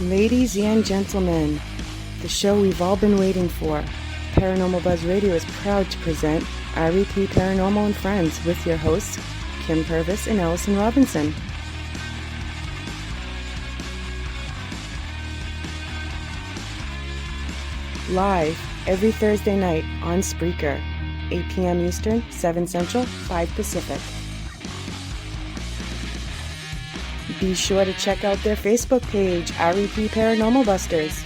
Ladies and gentlemen, the show we've all been waiting for, Paranormal Buzz Radio is proud to present REP Paranormal and Friends with your hosts, Kim Purvis and Allison Robinson. Live every Thursday night on Spreaker, 8 p.m. Eastern, 7 Central, 5 Pacific. Be sure to check out their Facebook page, REP Paranormal Busters.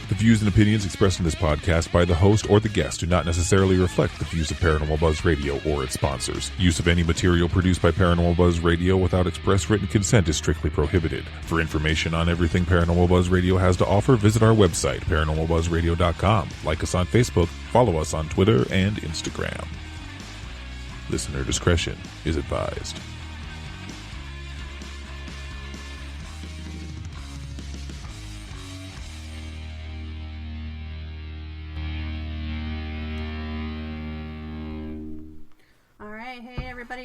The views and opinions expressed in this podcast by the host or the guest do not necessarily reflect the views of Paranormal Buzz Radio or its sponsors. Use of any material produced by Paranormal Buzz Radio without express written consent is strictly prohibited. For information on everything Paranormal Buzz Radio has to offer, visit our website, paranormalbuzzradio.com. Like us on Facebook, follow us on Twitter and Instagram. Listener discretion is advised.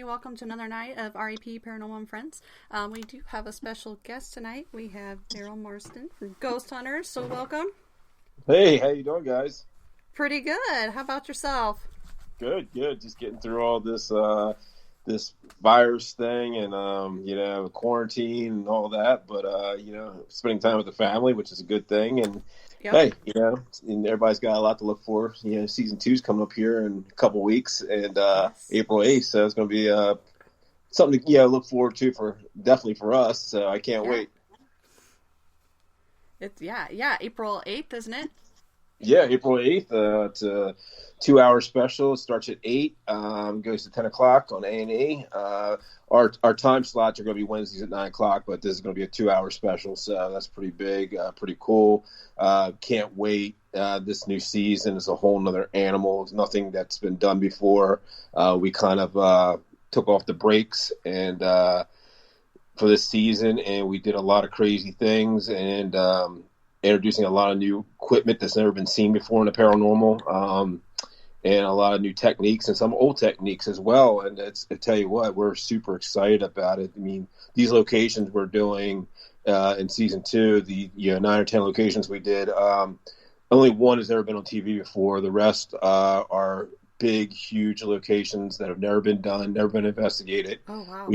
Welcome to another night of REP Paranormal and Friends. We do have a special guest tonight. We have Daryl Marston from Ghost Hunters, so welcome. Hey, how you doing, guys? Pretty good. How about yourself? Good. Just getting through all this this virus thing and quarantine and all that, but spending time with the family, which is a good thing. And hey, and everybody's got a lot to look for. Season 2's coming up here in a couple weeks, and yes. April 8th, so it's going to be something to look forward to definitely for us. So I can't wait. It's April 8th, isn't it? Yeah, April 8th. It's a 2-hour special. It starts at 8, goes to 10 o'clock on A&E. Our time slots are going to be Wednesdays at 9 o'clock, but this is going to be a 2-hour special, so that's pretty big, pretty cool. Can't wait. This new season is a whole nother animal. It's nothing that's been done before. We kind of took off the brakes and for this season, and we did a lot of crazy things and introducing a lot of new equipment that's never been seen before in the paranormal, and a lot of new techniques and some old techniques as well. And I tell you what, we're super excited about it. I mean, these locations we're doing in season 2, the 9 or 10 locations we did, only one has ever been on TV before. The rest are big, huge locations that have never been done, never been investigated. Oh, wow.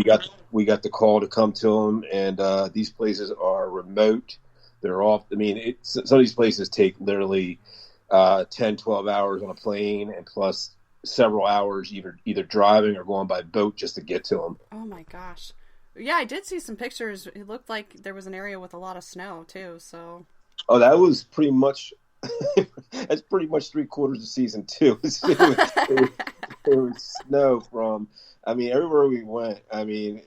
We got the call to come to them, and these places are remote. They're off. I mean, some of these places take literally 10, 12 hours on a plane, and plus several hours either driving or going by boat just to get to them. Oh my gosh! Yeah, I did see some pictures. It looked like there was an area with a lot of snow too. So. Oh, that was pretty much. That's pretty much 3/4 of season 2. It was snow from. I mean, everywhere we went. I mean,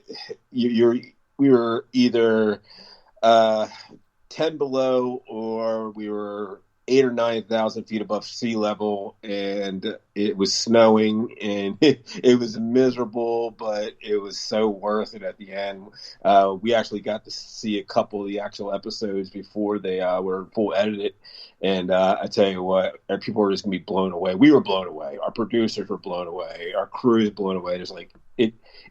we were either 10 below, or we were 8,000 or 9,000 feet above sea level, and it was snowing, and it was miserable, but it was so worth it at the end. We actually got to see a couple of the actual episodes before they were full edited, and I tell you what, people were just going to be blown away. We were blown away. Our producers were blown away. Our crew is blown away. There's like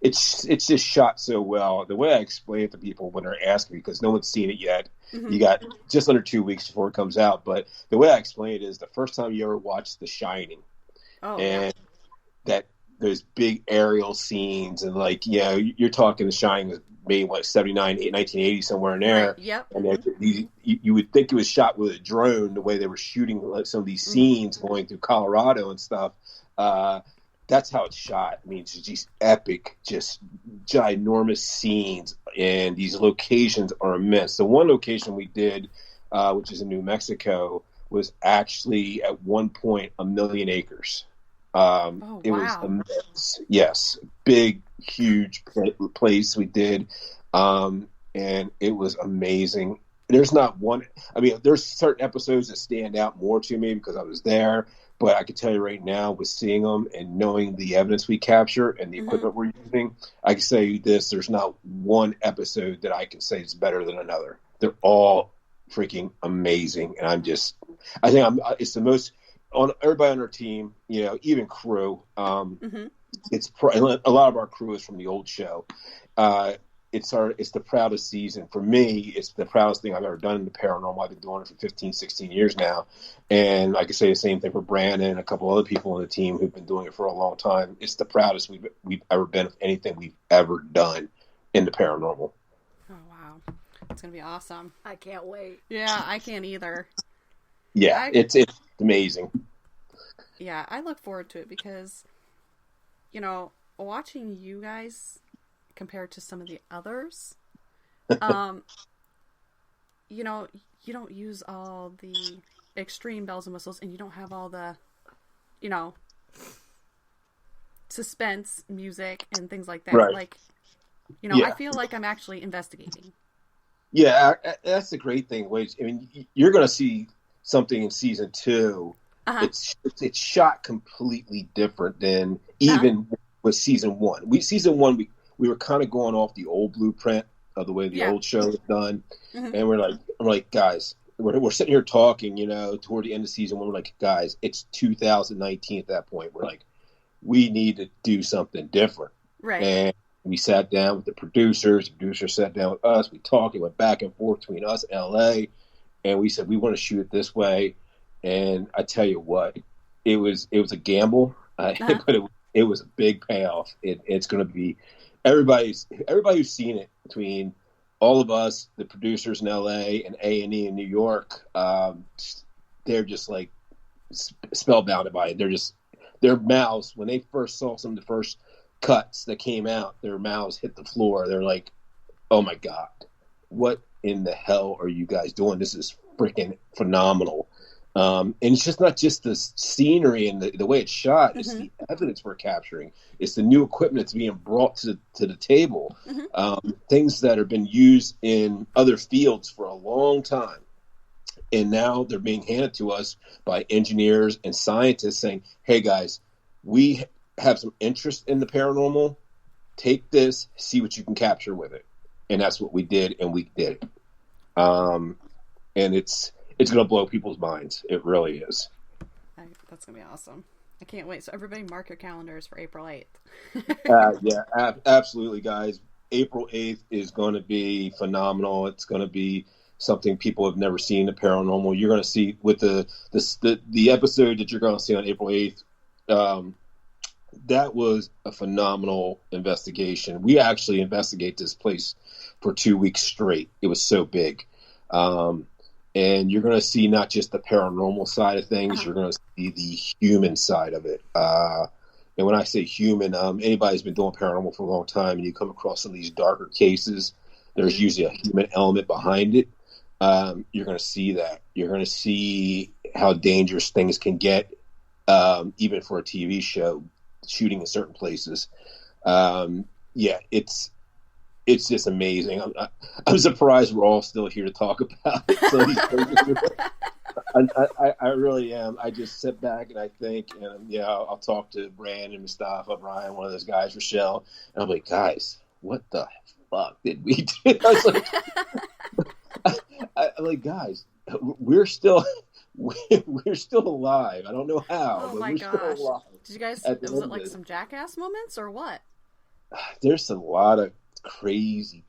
it's just shot so well. The way I explain it to people when they're asking, because no one's seen it yet. Mm-hmm. You got just under 2 weeks before it comes out. But the way I explain it is the first time you ever watched The Shining, that those big aerial scenes, and like, you're talking The Shining was made 79, 1980, somewhere in there. Right. Yep. And you would think it was shot with a drone, the way they were shooting some of these scenes going through Colorado and stuff. That's how it's shot. I mean, it's just epic, just ginormous scenes, and these locations are immense. The one location we did, which is in New Mexico, was actually at one point 1 million acres. It was immense. Yes, big, huge place we did, and it was amazing. There's not one. I mean, there's certain episodes that stand out more to me because I was there. But I can tell you right now, with seeing them and knowing the evidence we capture and the equipment we're using, I can say this: there's not one episode that I can say is better than another. They're all freaking amazing, and it's the most on everybody on our team, even crew. It's a lot of our crew is from the old show. It's the proudest season for me. It's the proudest thing I've ever done in the paranormal. I've been doing it for 15, 16 years now, and I can say the same thing for Brandon and a couple other people on the team who've been doing it for a long time. It's the proudest we've ever been of anything we've ever done in the paranormal. Oh wow, it's gonna be awesome! I can't wait. Yeah, I can't either. Yeah, it's amazing. Yeah, I look forward to it because, watching you guys compared to some of the others, you don't use all the extreme bells and whistles, and you don't have all the, suspense music and things like that. Right. Like, Yeah. I feel like I'm actually investigating. Yeah, that's the great thing. You're going to see something in season 2. Uh-huh. It's shot completely different than even with season 1. Season 1 we were kind of going off the old blueprint of the way the old show was done, and I'm like, guys, we're sitting here talking, toward the end of season 1. We're like, guys, it's 2019 at that point. We're like, we need to do something different, Right? And we sat down with the producers. The producers sat down with us. We talked. It went back and forth between us and LA, and we said we want to shoot it this way. And I tell you what, it was a gamble, but it was a big payoff. It's going to be everybody who's seen it, between all of us, the producers in LA and A&E in New York. They're just like spellbound by it. Their mouths, when they first saw some of the first cuts that came out, their mouths hit the floor. They're like, "Oh my God, what in the hell are you guys doing? This is freaking phenomenal." And it's just not just the scenery and the way it's shot. It's the evidence we're capturing. It's the new equipment that's being brought to the table. Things that have been used in other fields for a long time. And now they're being handed to us by engineers and scientists saying, hey, guys, we have some interest in the paranormal. Take this, see what you can capture with it. And that's what we did, and we did. And it's going to blow people's minds. It really is. That's going to be awesome. I can't wait. So everybody mark your calendars for April 8th. Absolutely, guys. April 8th is going to be phenomenal. It's going to be something people have never seen in the paranormal. You're going to see with the episode that you're going to see on April 8th. That was a phenomenal investigation. We actually investigate this place for 2 weeks straight. It was so big. And you're going to see not just the paranormal side of things, you're going to see the human side of it. And when I say human, anybody who's been doing paranormal for a long time and you come across some of these darker cases, there's usually a human element behind it. You're going to see that. You're going to see how dangerous things can get, even for a TV show, shooting in certain places. It's just amazing. I'm surprised we're all still here to talk about some of these things. I really am. I just sit back and I think, and I'll talk to Brandon, Mustafa, Brian, one of those guys, Rochelle, and I'm like, guys, what the fuck did we do? I was like, I'm like, guys, we're still alive. I don't know how. Oh my gosh! Did you guys? Was it like some jackass moments or what? There's a lot of crazy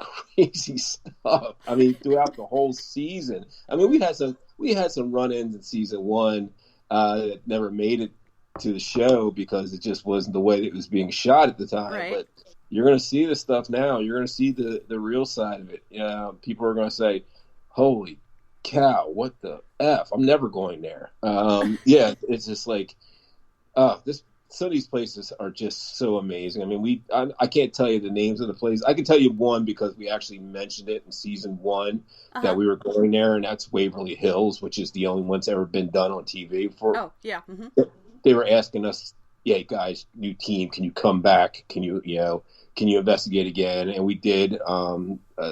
stuff. I mean, throughout the whole season. I mean, we had some run-ins in season 1 that never made it to the show because it just wasn't the way that it was being shot at the time. Right. But you're going to see this stuff now. You're going to see the real side of it. People are going to say, "Holy cow, what the F? I'm never going there." It's just like, some of these places are just so amazing. I mean, I can't tell you the names of the places. I can tell you one because we actually mentioned it in season 1 that we were going there, and that's Waverly Hills, which is the only one that's ever been done on TV before. Oh, yeah. Mm-hmm. They were asking us, "Yeah, guys, new team, can you come back? Can you investigate again?" And we did.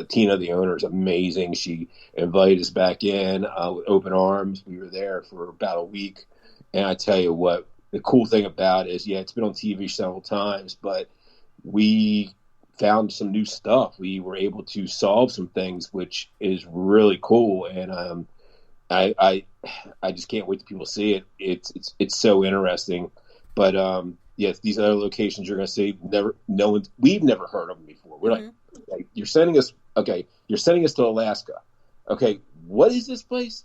Tina, the owner, is amazing. She invited us back in with open arms. We were there for about a week, and I tell you what. The cool thing about it is, it's been on TV several times, but we found some new stuff. We were able to solve some things, which is really cool. And I just can't wait till people see it. It's so interesting. But yes, these other locations you're going to see, we've never heard of them before. We're like, you're sending us to Alaska. Okay, what is this place?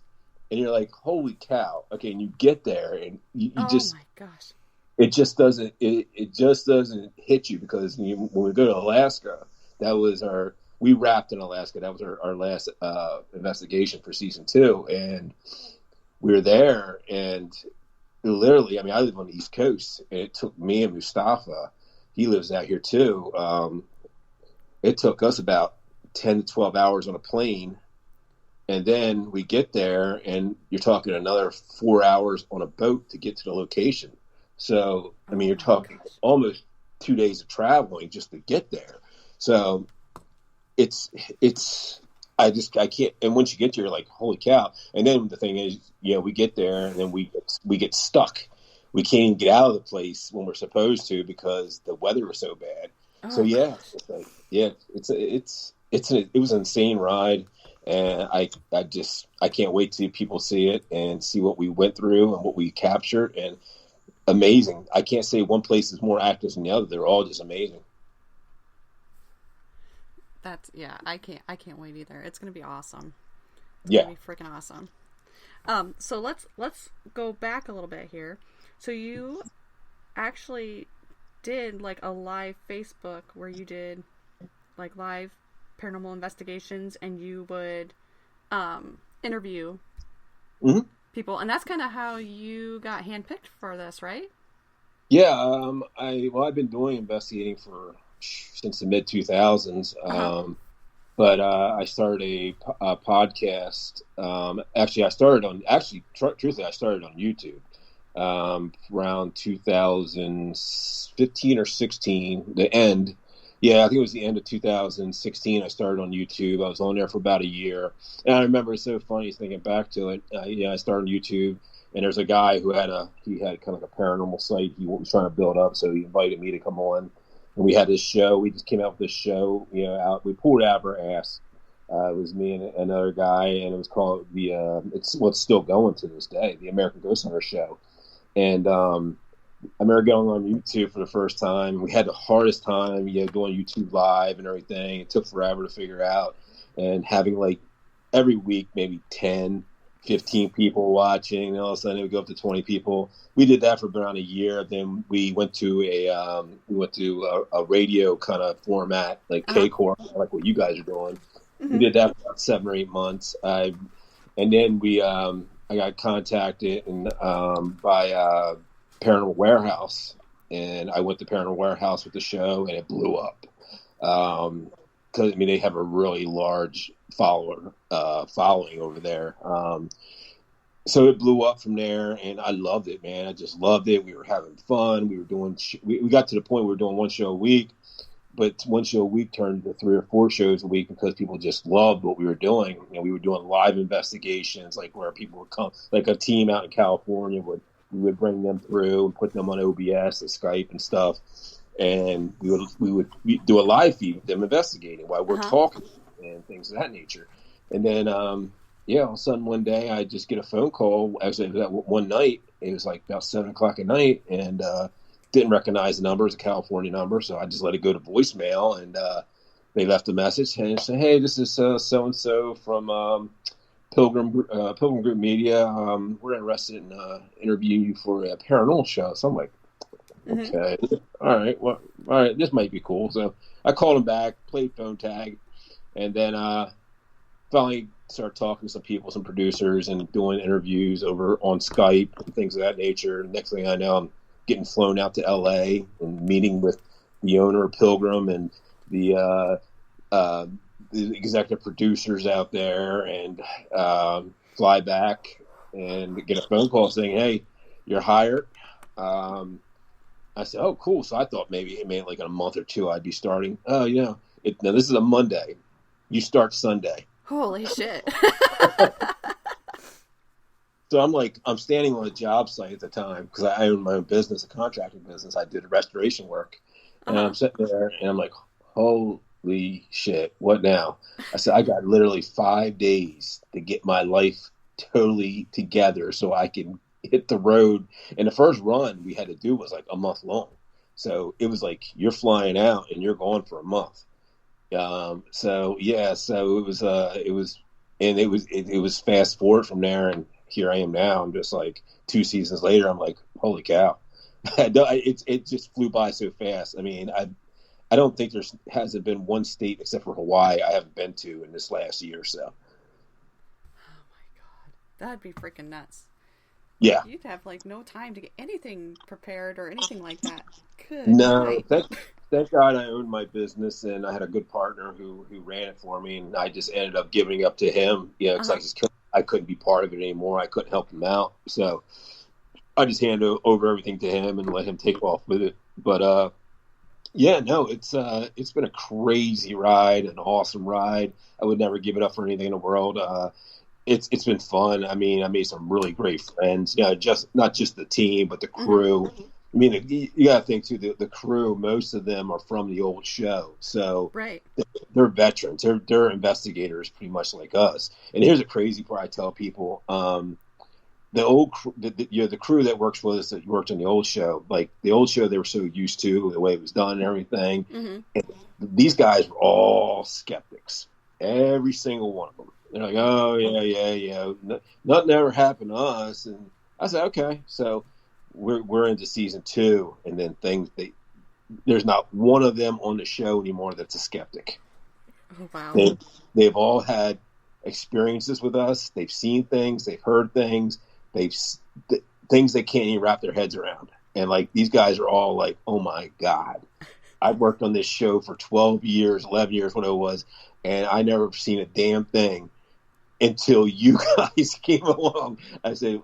And you're like, holy cow. Okay, and you get there and you just, oh my gosh, it just doesn't hit you, because when we go to Alaska, we wrapped in Alaska. That was our last investigation for season 2, and we were there, and literally, I mean, I live on the East Coast, and it took me and Mustafa, he lives out here too. It took us about 10 to 12 hours on a plane. And then we get there, and you're talking another 4 hours on a boat to get to the location. So, I mean, you're talking almost 2 days of traveling just to get there. So I can't. And once you get there, you're like, holy cow. And then the thing is, we get there, and then we get stuck. We can't even get out of the place when we're supposed to, because the weather was so bad. Oh, so it was an insane ride. And I can't wait till people see it and see what we went through and what we captured. And amazing. I can't say one place is more active than the other. They're all just amazing. I can't wait either. It's going to be awesome. It's yeah. going to be freaking awesome. So let's go back a little bit here. So you actually did like a live Facebook where you did like live paranormal investigations, and you would interview people, and that's kind of how you got handpicked for this, right? Yeah, I've been doing investigating since the mid 2000s, but I started a podcast. Truthfully, I started on YouTube around 2015 or 16, the end. Yeah, I think it was the end of 2016. I started on YouTube. I was on there for about a year. And I remember, it's so funny thinking back to it. I started on YouTube, and there's a guy who had kind of like a paranormal site he was trying to build up. So he invited me to come on. And we had this show. We just came out with this show, we pulled it out of our ass. It was me and another guy, and it was called it's still going to this day, the American Ghost Hunter Show. And I remember going on YouTube for the first time. We had the hardest time, doing YouTube Live and everything. It took forever to figure out. And having like every week, maybe 10, 15 people watching, and all of a sudden it would go up to 20 people. We did that for around a year. Then we went to a radio kind of format, like K-Core, like what you guys are doing. Mm-hmm. We did that for about 7 or 8 months. And then I got contacted by Paranormal Warehouse, and I went to Paranormal Warehouse with the show, and it blew up. Because they have a really large following over there. So it blew up from there, and I loved it, man. I just loved it. We were having fun. We were doing. We got to the point where we were doing one show a week, but one show a week turned to 3 or 4 shows a week because people just loved what we were doing. We were doing live investigations, like where people would come, like a team out in California we would bring them through and put them on OBS and Skype and stuff, and we would do a live feed with them investigating while we're talking and things of that nature. And then all of a sudden one day I just get a phone call. Actually, that one night it was like about 7:00 at night, and didn't recognize the number as a California number, so I just let it go to voicemail. And they left a message and said, "Hey, this is so and so from Pilgrim Group Media. We're interested in interviewing you for a paranormal show." So I'm like, okay, all right, this might be cool. So I called him back, played phone tag, and then finally started talking to some people, some producers, and doing interviews over on Skype and things of that nature. Next thing I know, I'm getting flown out to LA and meeting with the owner of Pilgrim and the executive producers out there, and fly back and get a phone call saying, "Hey, you're hired." I said, "Oh, cool." So I thought maybe like in a month or 2 I'd be starting. Oh, now this is a Monday. You start Sunday. Holy shit. So I'm standing on a job site at the time because I own my own business, a contracting business. I did restoration work, and I'm sitting there and I'm like, holy shit, what now? I said, I got literally 5 days to get my life totally together so I can hit the road. And the first run we had to do was like a month long. So it was like, you're flying out and you're gone for a month. So it was fast forward from there. And here I am now. I'm just like 2 seasons later. I'm like, holy cow. It just flew by so fast. I mean, I don't think hasn't been one state except for Hawaii I haven't been to in this last year or so. Oh my God. That'd be freaking nuts. Yeah. You'd have like no time to get anything prepared or anything like that. Good No, night. thank God I owned my business and I had a good partner who ran it for me, and I just ended up giving up to him. You know, because I couldn't be part of it anymore. I couldn't help him out, so I just handed over everything to him and let him take off with it. But yeah, no, it's been a crazy ride, an awesome ride. I would never give it up for anything in the world. It's been fun. I mean, I made some really great friends. You know, not just the team, but the crew. Mm-hmm. I mean, you got to think too. The crew, most of them are from the old show, so right. They're veterans. They're investigators, pretty much like us. And here's a crazy part I tell people: the old, the crew that works with us that worked on the old show, like the old show, they were so used to the way it was done and everything. Mm-hmm. And these guys were all skeptics, every single one of them. They're like, oh yeah, nothing ever happened to us. And I said, okay, so we're into season 2, and then there's not one of them on the show anymore that's a skeptic. Oh, wow. They've all had experiences with us. They've seen things. They've heard things. Things they can't even wrap their heads around. And like these guys are all like, oh my God, I've worked on this show for 12 years, 11 years, whatever it was, and I never seen a damn thing until you guys came along. I said,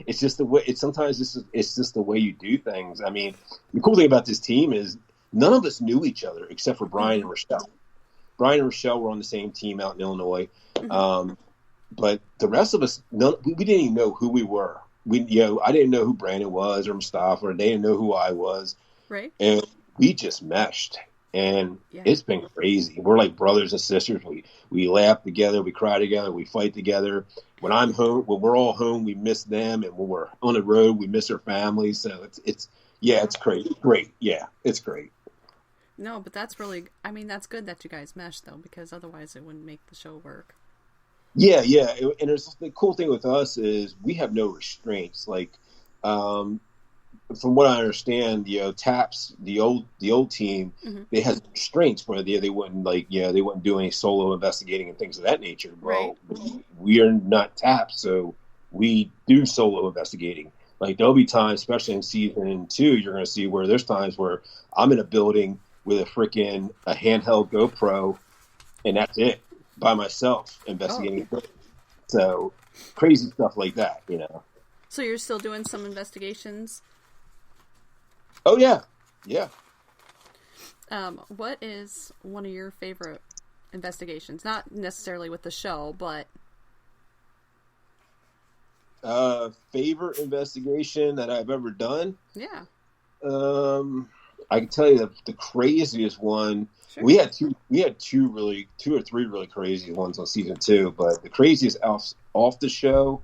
it's just the way. Sometimes it's just the way you do things. I mean, the cool thing about this team is none of us knew each other except for Brian and Rochelle. Brian and Rochelle were on the same team out in Illinois, but the rest of us, we didn't even know who we were. I didn't know who Brandon was or Mustafa, or they didn't know who I was. Right. And we just meshed, and it's been crazy. We're like brothers and sisters. We laugh together, we cry together, we fight together. When I'm home, when we're all home, we miss them, and when we're on the road, we miss our families. So it's crazy. Great. Yeah, it's great. No, but that's really, I mean, that's good that you guys meshed though, because otherwise it wouldn't make the show work. Yeah. And there's the cool thing with us is we have no restraints. Like, from what I understand, TAPS, the old team, they had restraints where they wouldn't they wouldn't do any solo investigating and things of that nature. Well, we are not TAPS, so we do solo investigating. Like there'll be times, especially in season 2, you're going to see where there's times where I'm in a building with a handheld GoPro, and that's it, by myself investigating. Oh. So crazy stuff like that, So you're still doing some investigations? Oh yeah. What is one of your favorite investigations? Not necessarily with the show, but favorite investigation that I've ever done? Yeah. I can tell you the craziest one. Sure. We had two or three really crazy ones on season 2, but the craziest off the show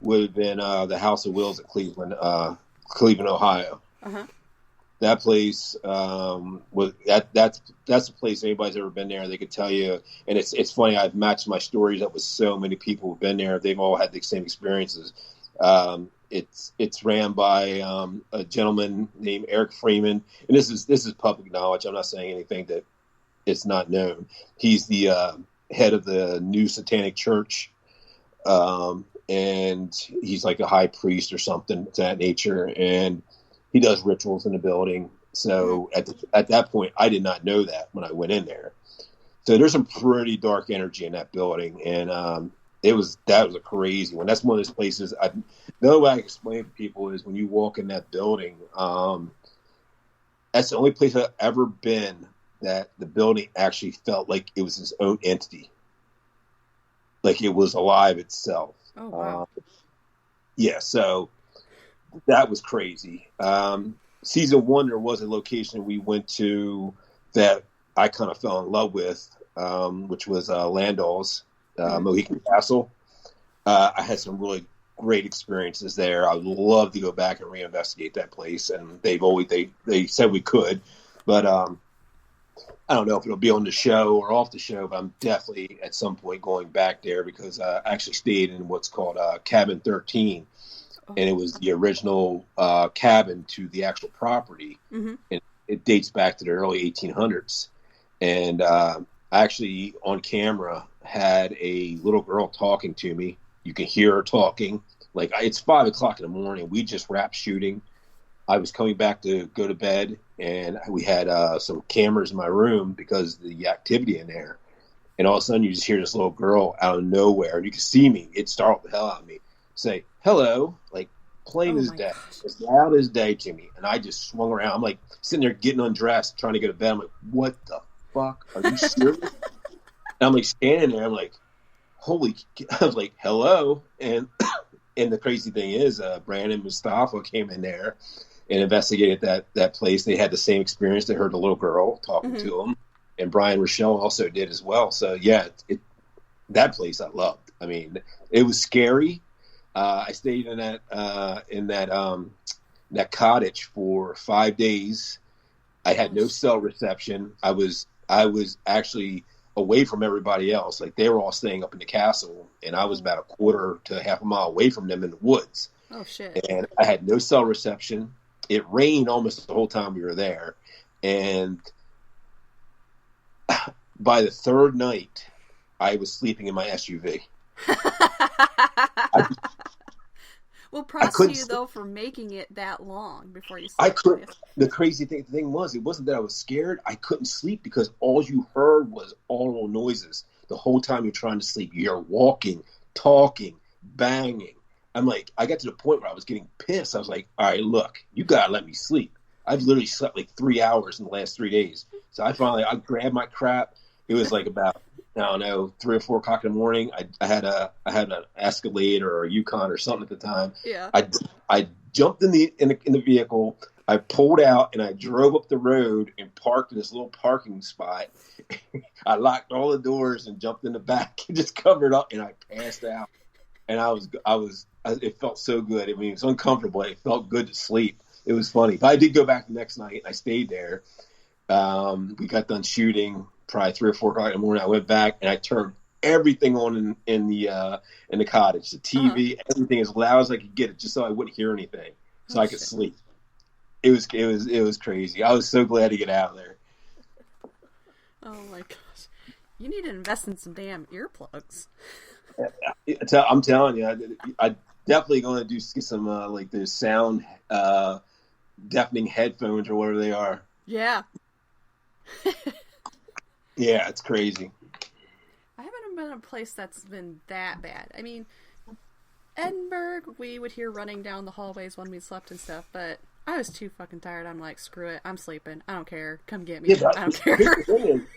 would have been the House of Wills at Cleveland, Ohio. Uh-huh. That place that's the place anybody's ever been there, they could tell you. And it's funny, I've matched my stories up with so many people who've been there. They've all had the same experiences. It's ran by a gentleman named Eric Freeman, and this is public knowledge. I'm not saying anything that it's not known. He's the head of the New Satanic Church, and he's like a high priest or something to that nature, and he does rituals in the building. So at that point, I did not know that when I went in there. So there's some pretty dark energy in that building, and that was a crazy one. That's one of those places. The only way I can explain to people is when you walk in that building, that's the only place I've ever been that the building actually felt like it was its own entity, like it was alive itself. Oh wow! So that was crazy. Season 1, there was a location we went to that I kind of fell in love with, which was Landau's Mohican Castle. I had some really great experiences there. I would love to go back and reinvestigate that place, and they said we could, but I don't know if it'll be on the show or off the show, but I'm definitely at some point going back there because I actually stayed in what's called Cabin 13, and it was the original cabin to the actual property, and it dates back to the early 1800s. And I actually, on camera, had a little girl talking to me. You can hear her talking. Like, it's 5 o'clock in the morning. We just wrapped shooting. I was coming back to go to bed, and we had some cameras in my room because of the activity in there. And all of a sudden, you just hear this little girl out of nowhere, and you can see me. It startled the hell out of me. Say, hello, like plain as day, as loud as day to me. And I just swung around. I'm like sitting there getting undressed, trying to go to bed. I'm like, what the fuck? Are you serious? And I'm like standing there. I'm like, holy, I was like, hello. And the crazy thing is, Brandon Mustafa came in there and investigated that place. They had the same experience. They heard the little girl talking to them, and Brian Rochelle also did as well. So yeah, that place I loved. I mean, it was scary. I stayed in that cottage for 5 days. I had no cell reception. I was actually away from everybody else. Like, they were all staying up in the castle, and I was about a quarter to half a mile away from them in the woods. Oh shit! And I had no cell reception. It rained almost the whole time we were there, and by the third night, I was sleeping in my SUV. Well, props to you though for making it that long before you slept. I couldn't. The crazy thing was, it wasn't that I was scared. I couldn't sleep because all you heard was audible noises the whole time you're trying to sleep. You're walking, talking, banging. I'm like, I got to the point where I was getting pissed. I was like, all right, look, you gotta let me sleep. I've literally slept like 3 hours in the last 3 days. So I grabbed my crap. It was like about, I don't know, 3 or 4 o'clock in the morning. I had an Escalade or a Yukon or something at the time. Yeah. I jumped in the vehicle. I pulled out and I drove up the road and parked in this little parking spot. I locked all the doors and jumped in the back and just covered up, and I passed out. And it felt so good. I mean, it was uncomfortable. It felt good to sleep. It was funny. But I did go back the next night, and I stayed there. We got done shooting probably 3 or 4 o'clock in the morning. I went back and I turned everything on in the cottage, the TV, everything as loud as I could get it, just so I wouldn't hear anything, so I could sleep. It was crazy. I was so glad to get out of there. Oh my gosh, you need to invest in some damn earplugs. I'm telling you, I definitely going to get some like those sound deafening headphones or whatever they are. Yeah. Yeah, it's crazy. I haven't been in a place that's been that bad. I mean, Edinburgh, we would hear running down the hallways when we slept and stuff, but I was too fucking tired. I'm like, screw it. I'm sleeping. I don't care. Come get me. Yeah, I don't care.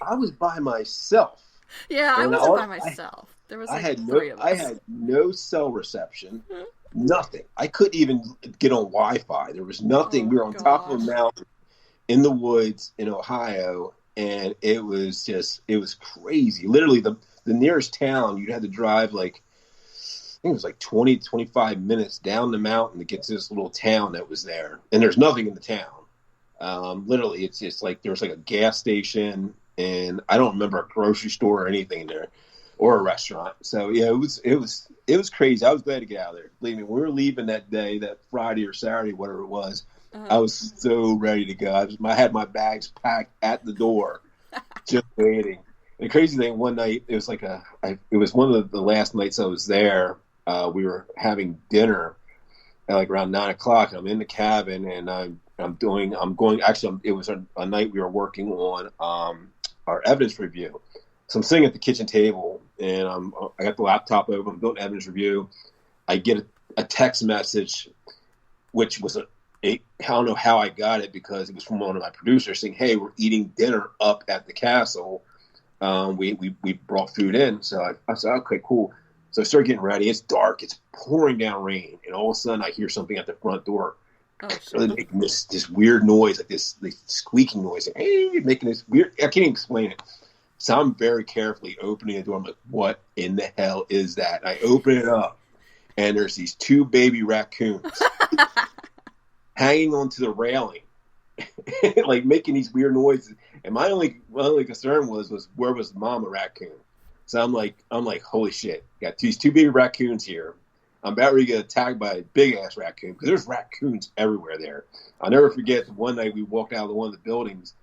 I was by myself. Yeah, I wasn't by myself. There was like 3 of us. I had no cell reception. Nothing. I couldn't even get on Wi-Fi. There was nothing. We were on top of a mountain in the woods in Ohio, and it was crazy. Literally, the nearest town, you'd have to drive like, I think it was like 20, 25 minutes down the mountain to get to this little town that was there. And there's nothing in the town. Literally, it's just like there was like a gas station, and I don't remember a grocery store or anything there, or a restaurant. So yeah, it was crazy. I was glad to get out of there. Believe me, when we were leaving that day, that Friday or Saturday, whatever it was, I was so ready to go. I had my bags packed at the door, just waiting. And the crazy thing, one night, it was like it was one of the last nights I was there. We were having dinner at like around 9 o'clock. I'm in the cabin, and it was a night we were working on our evidence review. So I'm sitting at the kitchen table, and I got the laptop open. I'm doing evidence review. I get a text message, which was I don't know how I got it, because it was from one of my producers saying, "Hey, we're eating dinner up at the castle. We brought food in." So I said, "Okay, cool." So I start getting ready. It's dark. It's pouring down rain, and all of a sudden I hear something at the front door. Oh, So they're shit. making this weird noise, like this squeaking noise, making this weird. I can't even explain it. So I'm very carefully opening the door. I'm like, what in the hell is that? And I open it up, and there's these 2 baby raccoons hanging onto the railing, like making these weird noises. And my only concern was where was the mama raccoon? So I'm like, holy shit! Got these 2 baby raccoons here. I'm about ready to get attacked by a big ass raccoon because there's raccoons everywhere there. I'll never forget the one night we walked out of one of the buildings,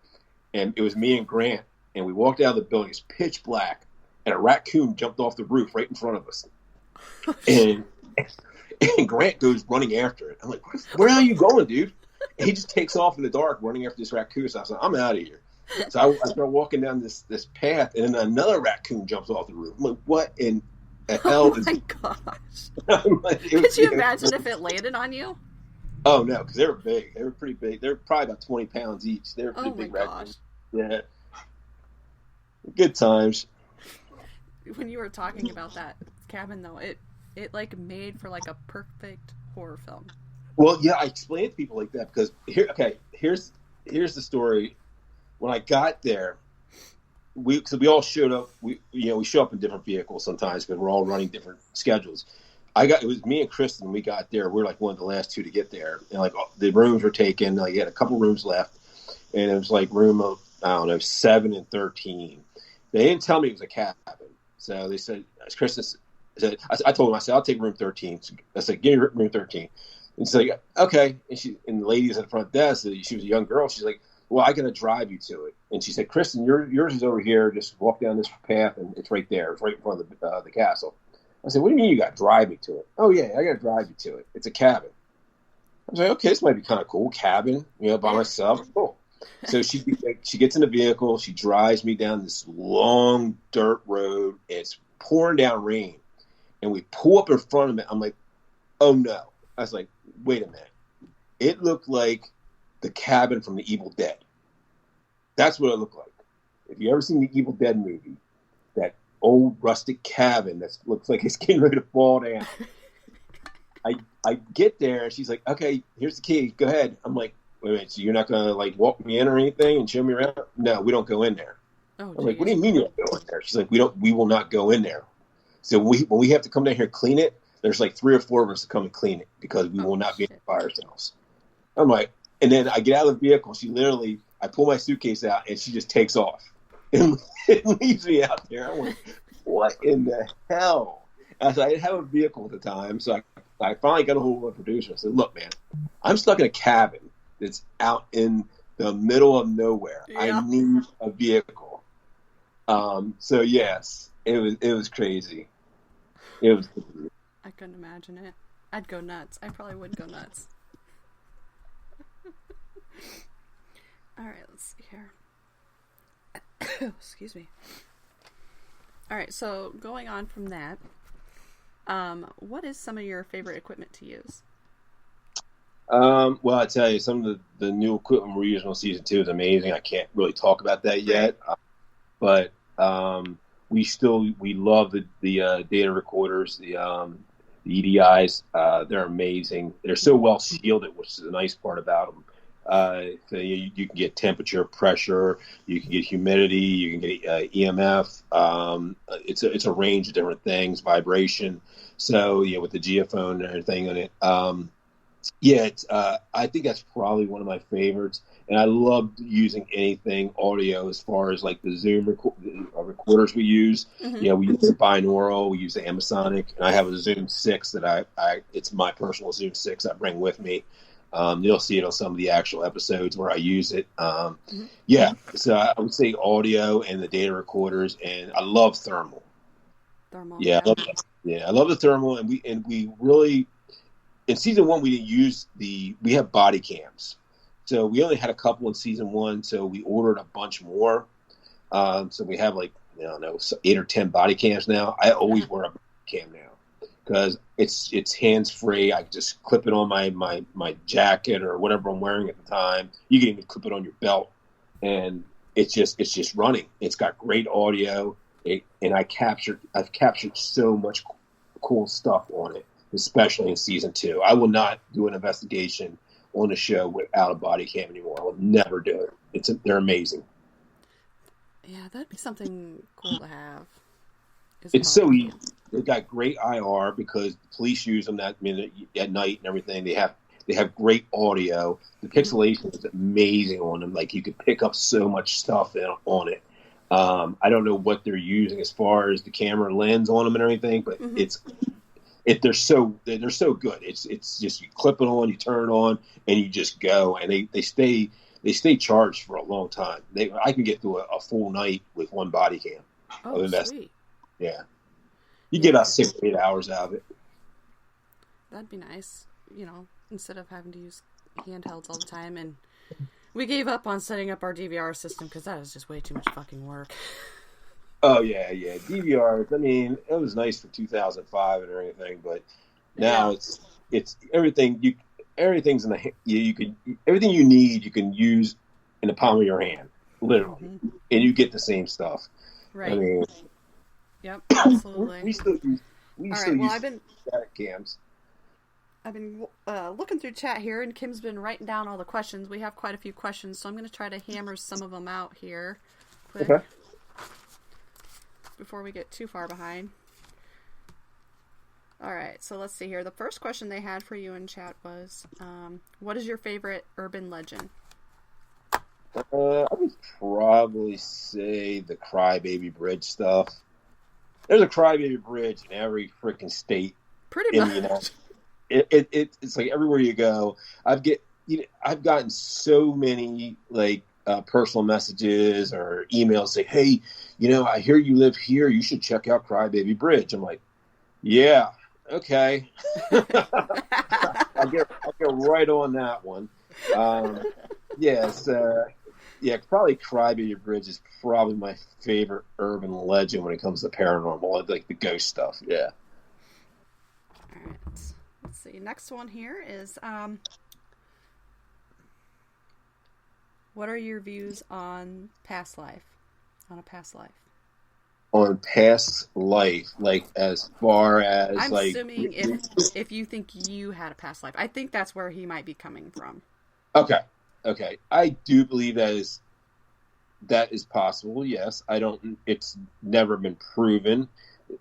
and it was me and Grant, and we walked out of the building. It's pitch black, and a raccoon jumped off the roof right in front of us, and Grant goes running after it. I'm like, where are you going, dude? And he just takes off in the dark running after this raccoon. So I was like, I'm out of here. So I start walking down this path, and then another raccoon jumps off the roof. I'm like, what in the hell Oh is my gosh. like, Could you imagine if it landed on you? Oh, no, because they were big. They were pretty big. They were probably about 20 pounds each. They were pretty Oh my big gosh. raccoons. Yeah. Good times. When you were talking about that cabin, though, it like made for like a perfect horror film. Well, yeah, I explain it to people like that because here's the story. When I got there, we all showed up. We show up in different vehicles sometimes because we're all running different schedules. It was me and Kristen. We got there. We were like one of the last 2 to get there, and like the rooms were taken. Like, you had a couple rooms left, and it was like room of, I don't know, 7 and 13. They didn't tell me it was a cabin, so they said, as Kristen said, I told them, I said, I'll take room 13. So I said, give me room 13. And she's like, okay. And the ladies at the front desk, she was a young girl. She's like, well, I got to drive you to it. And she said, Kristen, yours is over here. Just walk down this path, and it's right there. It's right in front of the castle. I said, what do you mean you got to drive me to it? Oh, yeah, I got to drive you to it. It's a cabin. I was like, okay, this might be kind of cool. Cabin, by myself. Cool. So she gets in the vehicle. She drives me down this long dirt road. It's pouring down rain. And we pull up in front of it. I'm like, oh, no. I was like, wait a minute. It looked like the cabin from the Evil Dead. That's what it looked like. If you ever seen the Evil Dead movie, that old rustic cabin that looks like it's getting ready to fall down. I get there, and she's like, okay, here's the key. Go ahead. I'm like, wait a minute, so you're not going to like walk me in or anything and show me around? No, we don't go in there. Oh, I'm like, what do you mean you don't go in there? She's like, we will not go in there. So when we have to come down here and clean it, there's like 3 or 4 of us to come and clean it because we will not be able to by ourselves. I'm like, and then I get out of the vehicle. I pull my suitcase out, and she just takes off and leaves me out there. I'm like, what in the hell? As I didn't have a vehicle at the time, so I finally got a hold of my producer. I said, look, man, I'm stuck in a cabin that's out in the middle of nowhere. Yeah. I need a vehicle. So yes, it was crazy. It was. I couldn't imagine it. I'd go nuts. I probably would go nuts. All right, let's see here. Excuse me. All right, so going on from that, what is some of your favorite equipment to use? Well, I tell you, some of the new equipment we're using on season 2 is amazing. I can't really talk about that yet, but we love the data recorders, the EDIs. They're amazing. They're so well shielded, which is the nice part about them. So you can get temperature, pressure, you can get humidity, you can get EMF. It's a range of different things, vibration. So with the geophone and everything on it. I think that's probably one of my favorites. And I love using anything audio as far as like the Zoom recorders we use. Mm-hmm. We use the binaural, we use the Amazonic, and I have a Zoom 6 that it's my personal Zoom 6 I bring with me. You'll see it on some of the actual episodes where I use it. So I would say audio and the data recorders, and I love thermal. I love the thermal, and we really in season 1 we have body cams, so we only had a couple in season 1, so we ordered a bunch more. So we have 8 or 10 body cams now. I always wear a body cam now, because it's hands free. I just clip it on my jacket or whatever I'm wearing at the time. You can even clip it on your belt, and it's just running. It's got great audio, and I've captured so much cool stuff on it, especially in season 2. I will not do an investigation on the show without a body cam anymore. I will never do it. They're amazing. Yeah, that'd be something cool to have. It's so easy. They've got great IR because the police use them at night and everything. They have great audio. The pixelation is amazing on them. Like, you could pick up so much stuff on it. I don't know what they're using as far as the camera lens on them and everything, but they're so good. It's just, you clip it on, you turn it on, and you just go, and they stay charged for a long time. I can get through a full night with one body cam. Oh, sweet. Yeah. You get about 6 to 8 hours out of it. That'd be nice, instead of having to use handhelds all the time. And we gave up on setting up our DVR system because that is just way too much fucking work. Oh, yeah. DVR, I mean, it was nice for 2005 and everything, but now it's everything. Everything's in everything you need, you can use in the palm of your hand, literally, and you get the same stuff. Right. I mean, yep, absolutely. We still use static cams. I've been looking through chat here, and Kim's been writing down all the questions. We have quite a few questions, so I'm going to try to hammer some of them out here quick before we get too far behind. All right, so let's see here. The first question they had for you in chat was, what is your favorite urban legend? I would probably say the Crybaby Bridge stuff. There's a Crybaby Bridge in every freaking state. Pretty much. It's like everywhere you go. I've gotten so many personal messages or emails say, "Hey, I hear you live here. You should check out Crybaby Bridge." I'm like, "Yeah, okay." I'll get right on that one. Probably Crybaby Bridge is probably my favorite urban legend when it comes to paranormal, like the ghost stuff. Yeah. All right. Let's see. Next one here is, what are your views on past life? On a past life. On past life, like as far as I'm assuming if you think you had a past life, I think that's where he might be coming from. Okay. I do believe that is possible. Yes. It's never been proven.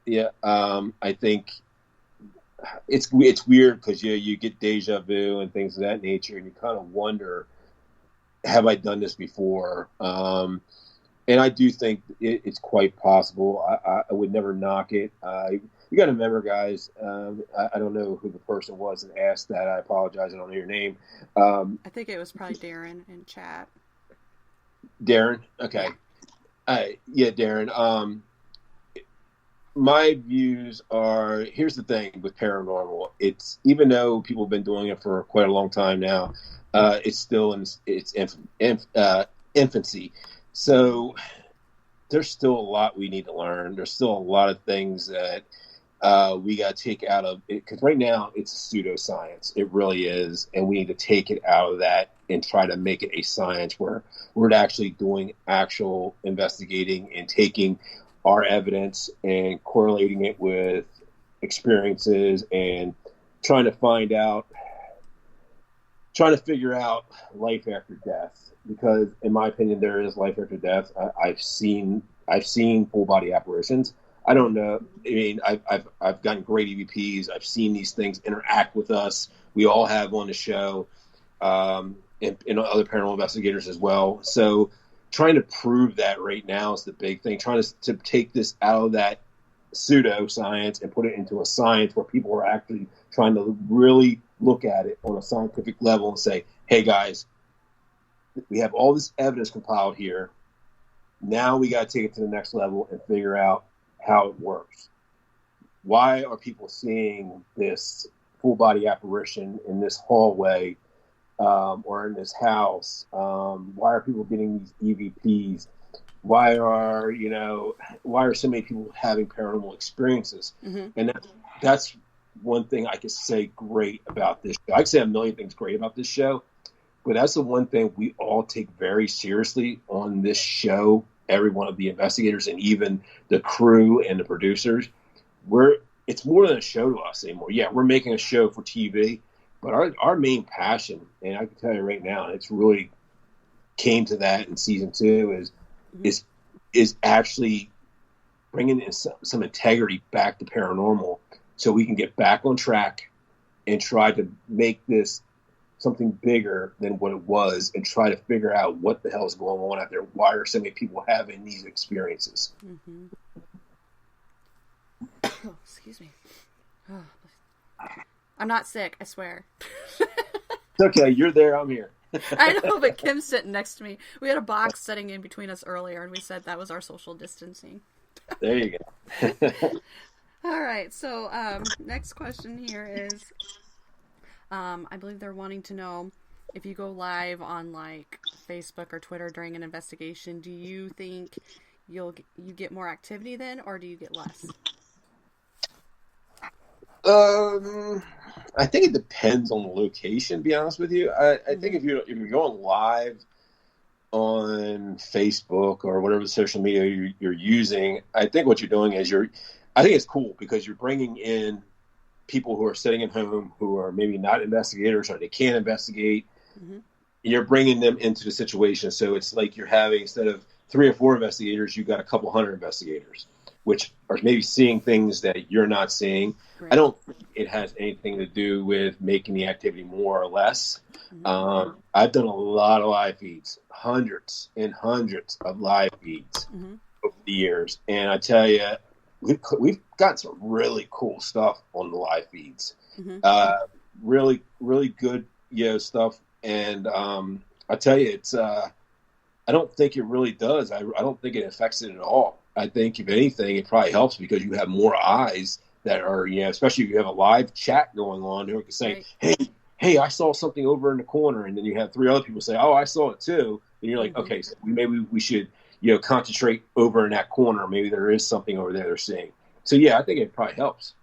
Yeah. I think it's weird because you get deja vu and things of that nature, and you kind of wonder, have I done this before? And I do think it's quite possible. I would never knock it. You got to remember, guys, I don't know who the person was that asked that. I apologize. I don't know your name. I think it was probably Darren in chat. Darren? Okay. Yeah, Darren. My views are, here's the thing with paranormal. It's, even though people have been doing it for quite a long time now, it's still in its infancy. So there's still a lot we need to learn. There's still a lot of things that we got to take out of it, because right now it's pseudoscience. It really is, and we need to take it out of that and try to make it a science where we're actually doing actual investigating and taking our evidence and correlating it with experiences and trying to figure out life after death. Because in my opinion, there is life after death. I've seen full body apparitions. I don't know. I mean, I've gotten great EVPs. I've seen these things interact with us. We all have on the show, and other paranormal investigators as well. So trying to prove that right now is the big thing. Trying to take this out of that pseudoscience and put it into a science where people are actually trying to really look at it on a scientific level and say, hey, guys, we have all this evidence compiled here. Now we got to take it to the next level and figure out how it works. Why are people seeing this full body apparition in this hallway or in this house? Why are people getting these EVPs? Why are so many people having paranormal experiences? Mm-hmm. And that's one thing I could say great about this show. I could say a million things great about this show, but that's the one thing we all take very seriously on this show. Every one of the investigators and even the crew and the producers, it's more than a show to us anymore. Yeah, we're making a show for TV, But our main passion, and I can tell you right now, it's really came to that in season 2 is actually bringing in some integrity back to paranormal, so we can get back on track and try to make this something bigger than what it was, and try to figure out what the hell is going on out there. Why are so many people having these experiences? Mm-hmm. Oh, excuse me. Oh. I'm not sick, I swear. It's okay, you're there, I'm here. I know, but Kim's sitting next to me. We had a box sitting in between us earlier, and we said that was our social distancing. There you go. All right, so next question here is, I believe they're wanting to know, if you go live on like Facebook or Twitter during an investigation, do you think you get more activity then, or do you get less? I think it depends on the location, to be honest with you. I think if you're going live on Facebook or whatever social media you're using, I think what you're doing is I think it's cool because you're bringing in people who are sitting at home who are maybe not investigators or they can't investigate. Mm-hmm. You're bringing them into the situation. So it's like you're having, instead of 3 or 4 investigators, you've got a couple hundred investigators, which are maybe seeing things that you're not seeing. Right. I don't think it has anything to do with making the activity more or less. Mm-hmm. I've done a lot of live feeds, hundreds and hundreds of live feeds over the years. And I tell you, we've got some really cool stuff on the live feeds. Mm-hmm. Really, really good, stuff. And I tell you, it's I don't think it really does. I don't think it affects it at all. I think, if anything, it probably helps because you have more eyes that are, especially if you have a live chat going on, who can say, right. Hey, I saw something over in the corner. And then you have 3 other people say, oh, I saw it too. And you're like, okay, so maybe we should, concentrate over in that corner. Maybe there is something over there they're seeing. So, yeah, I think it probably helps.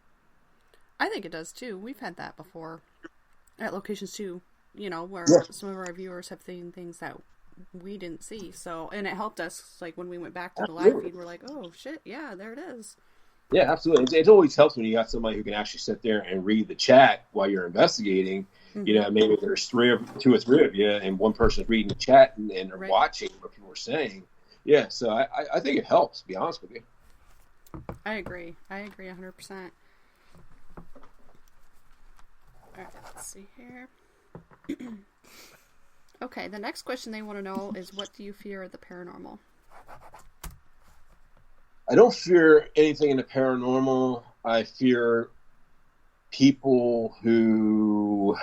I think it does too. We've had that before at locations too, where some of our viewers have seen things that we didn't see. So, and it helped us, like when we went back to the live feed, we're like, oh shit, yeah, there it is. Yeah, absolutely. It always helps when you got somebody who can actually sit there and read the chat while you're investigating. Mm-hmm. Maybe there's 2 or 3 of you, and one person's reading the chat and they're watching what people are saying. Yeah, so I think it helps, to be honest with you. I agree 100%. Alright, let's see here. Okay, the next question they want to know is, what do you fear of the paranormal? I don't fear anything in the paranormal. I fear people who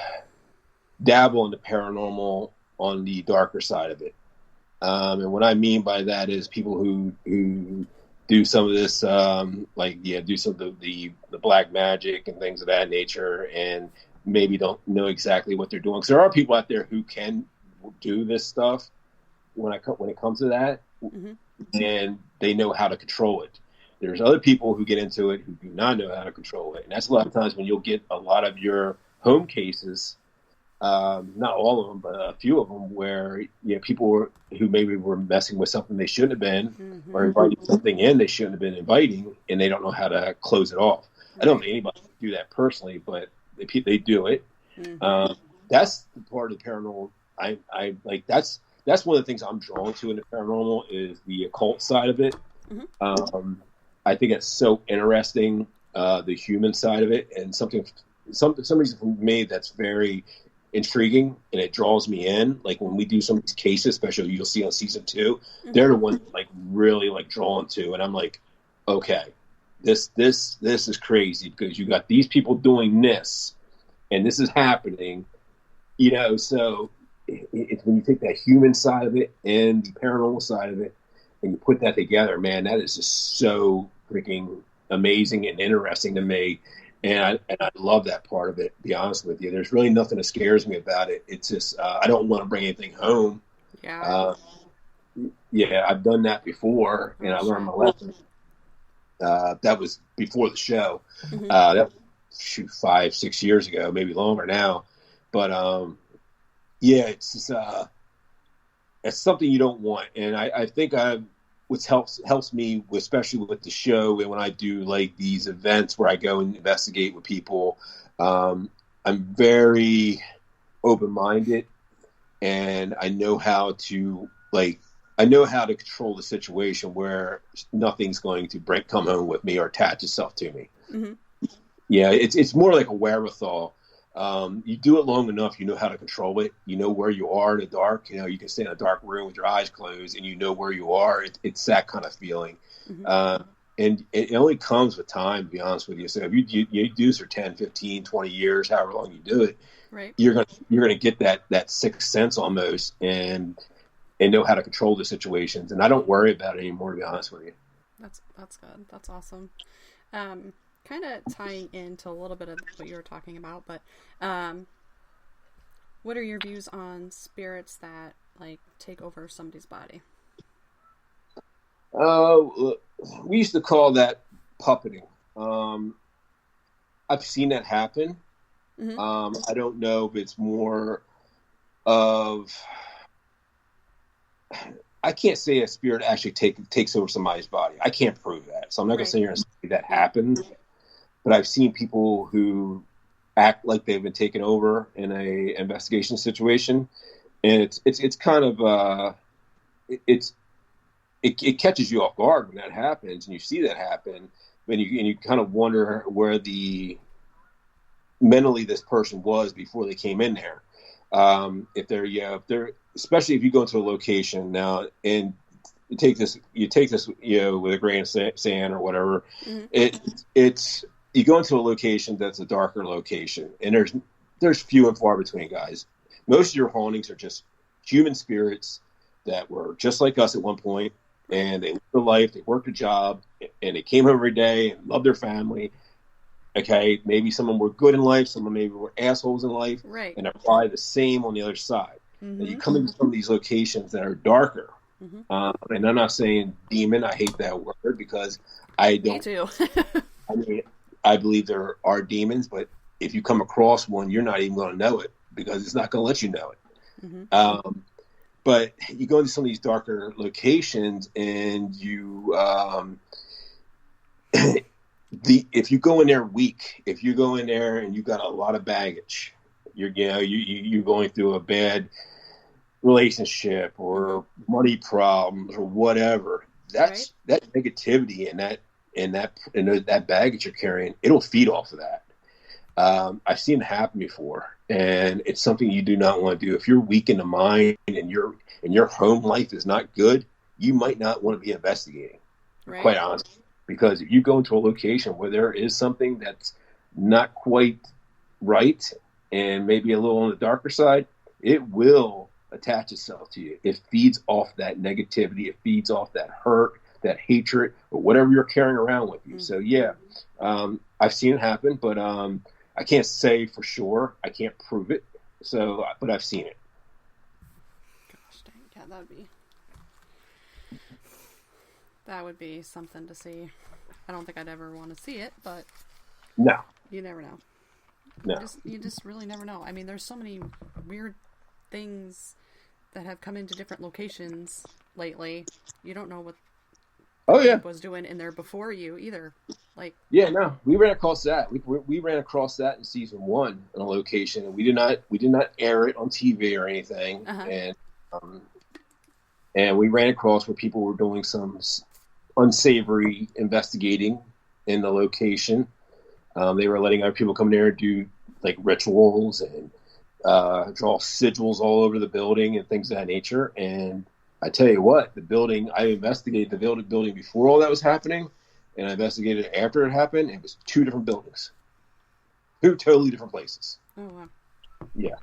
dabble in the paranormal on the darker side of it. And what I mean by that is people who do some of this, do some of the black magic and things of that nature, and maybe don't know exactly what they're doing. Because there are people out there who can do this stuff when it comes to that, and they know how to control it. There's other people who get into it who do not know how to control it, and that's a lot of times when you'll get a lot of your home cases. Not all of them, but a few of them, where people who maybe were messing with something they shouldn't have been, or inviting something in they shouldn't have been inviting, and they don't know how to close it off. Right. I don't think anybody can do that personally, but they do it. That's the part of the paranormal I like. That's one of the things I'm drawn to in the paranormal, is the occult side of it. I think it's so interesting, the human side of it, and some reason for me that's very intriguing, and it draws me in. Like when we do some of these cases, especially you'll see on season 2, they're the ones really drawn to, and I'm like, okay, this is crazy, because you got these people doing this, and this is happening, so it's when you take that human side of it and the paranormal side of it, and you put that together, man, that is just so freaking amazing and interesting to me. And I love that part of it, to be honest with you. There's really nothing that scares me about it. It's just, I don't want to bring anything home. Yeah. I've done that before, and I learned my lesson. That was before the show. That was 5-6 years ago, maybe longer now. But, it's just, it's something you don't want. And I think what helps me, especially with the show, and when I do these events where I go and investigate with people, I I'm very open-minded, and I know how to control the situation where nothing's going to come home with me or attach itself to me. Mm-hmm. Yeah, it's more like a wherewithal. You do it long enough, you know how to control it. You know where you are in the dark. You know, you can stay in a dark room with your eyes closed, and you know where you are. It's that kind of feeling. Mm-hmm. And it only comes with time, to be honest with you. So if you do this for 10, 15, 20 years, however long you do it, right, you're gonna get that sixth sense almost, and know how to control the situations. And I don't worry about it anymore, to be honest with you. That's good. That's awesome. Kind of tying into a little bit of what you were talking about, but what are your views on spirits that like take over somebody's body? We used to call that puppeting. I've seen that happen. Mm-hmm. I don't know if it's more of, I can't say a spirit actually takes over somebody's body. I can't prove that. So I'm not going to sit here and say that happened. But I've seen people who act like they've been taken over in a investigation situation. And it's kind of, it catches you off guard when that happens, and you see that happen, and you kind of wonder where mentally this person was before they came in there. If they're especially if you go into a location now and you take this with a grain of sand or whatever. Mm-hmm. You go into a location that's a darker location, and there's few and far between, guys. Most of your hauntings are just human spirits that were just like us at one point, and they lived a life, they worked a job, and they came home every day and loved their family. Okay, maybe some of them were good in life, some of them maybe were assholes in life, right? And apply the same on the other side. Mm-hmm. And you come into some of these locations that are darker, mm-hmm. And I'm not saying demon. I hate that word because I don't. Me too. I mean, I believe there are demons, but if you come across one, you're not even going to know it because it's not going to let you know it. Mm-hmm. But you go into some of these darker locations, and you, if you go in there weak, if you go in there and you got a lot of baggage, you're going through a bad relationship or money problems or whatever. That negativity and that baggage you're carrying, it'll feed off of that. I've seen it happen before, and it's something you do not want to do. If you're weak in the mind and your home life is not good, you might not want to be investigating. Right. Quite honestly, because if you go into a location where there is something that's not quite right and maybe a little on the darker side, it will attach itself to you. It feeds off that negativity. It feeds off that hurt, that hatred, or whatever you're carrying around with you. Mm-hmm. So yeah, I've seen it happen, but I can't say for sure. I can't prove it. So, but I've seen it. Gosh dang, yeah, that would be something to see. I don't think I'd ever want to see it, but no, you never know. No, you just really never know. I mean, there's so many weird things that have come into different locations lately. You don't know what was doing in there before you either. Like, yeah, no, we ran across that. We ran across that in season 1 in a location, and we did not air it on TV or anything. Uh-huh. And we ran across where people were doing some unsavory investigating in the location. They were letting other people come there and do like rituals and draw sigils all over the building and things of that nature. And I tell you what, I investigated the building before all that was happening, and I investigated it after it happened. It was 2 different buildings, 2 totally different places. Oh wow! Yeah.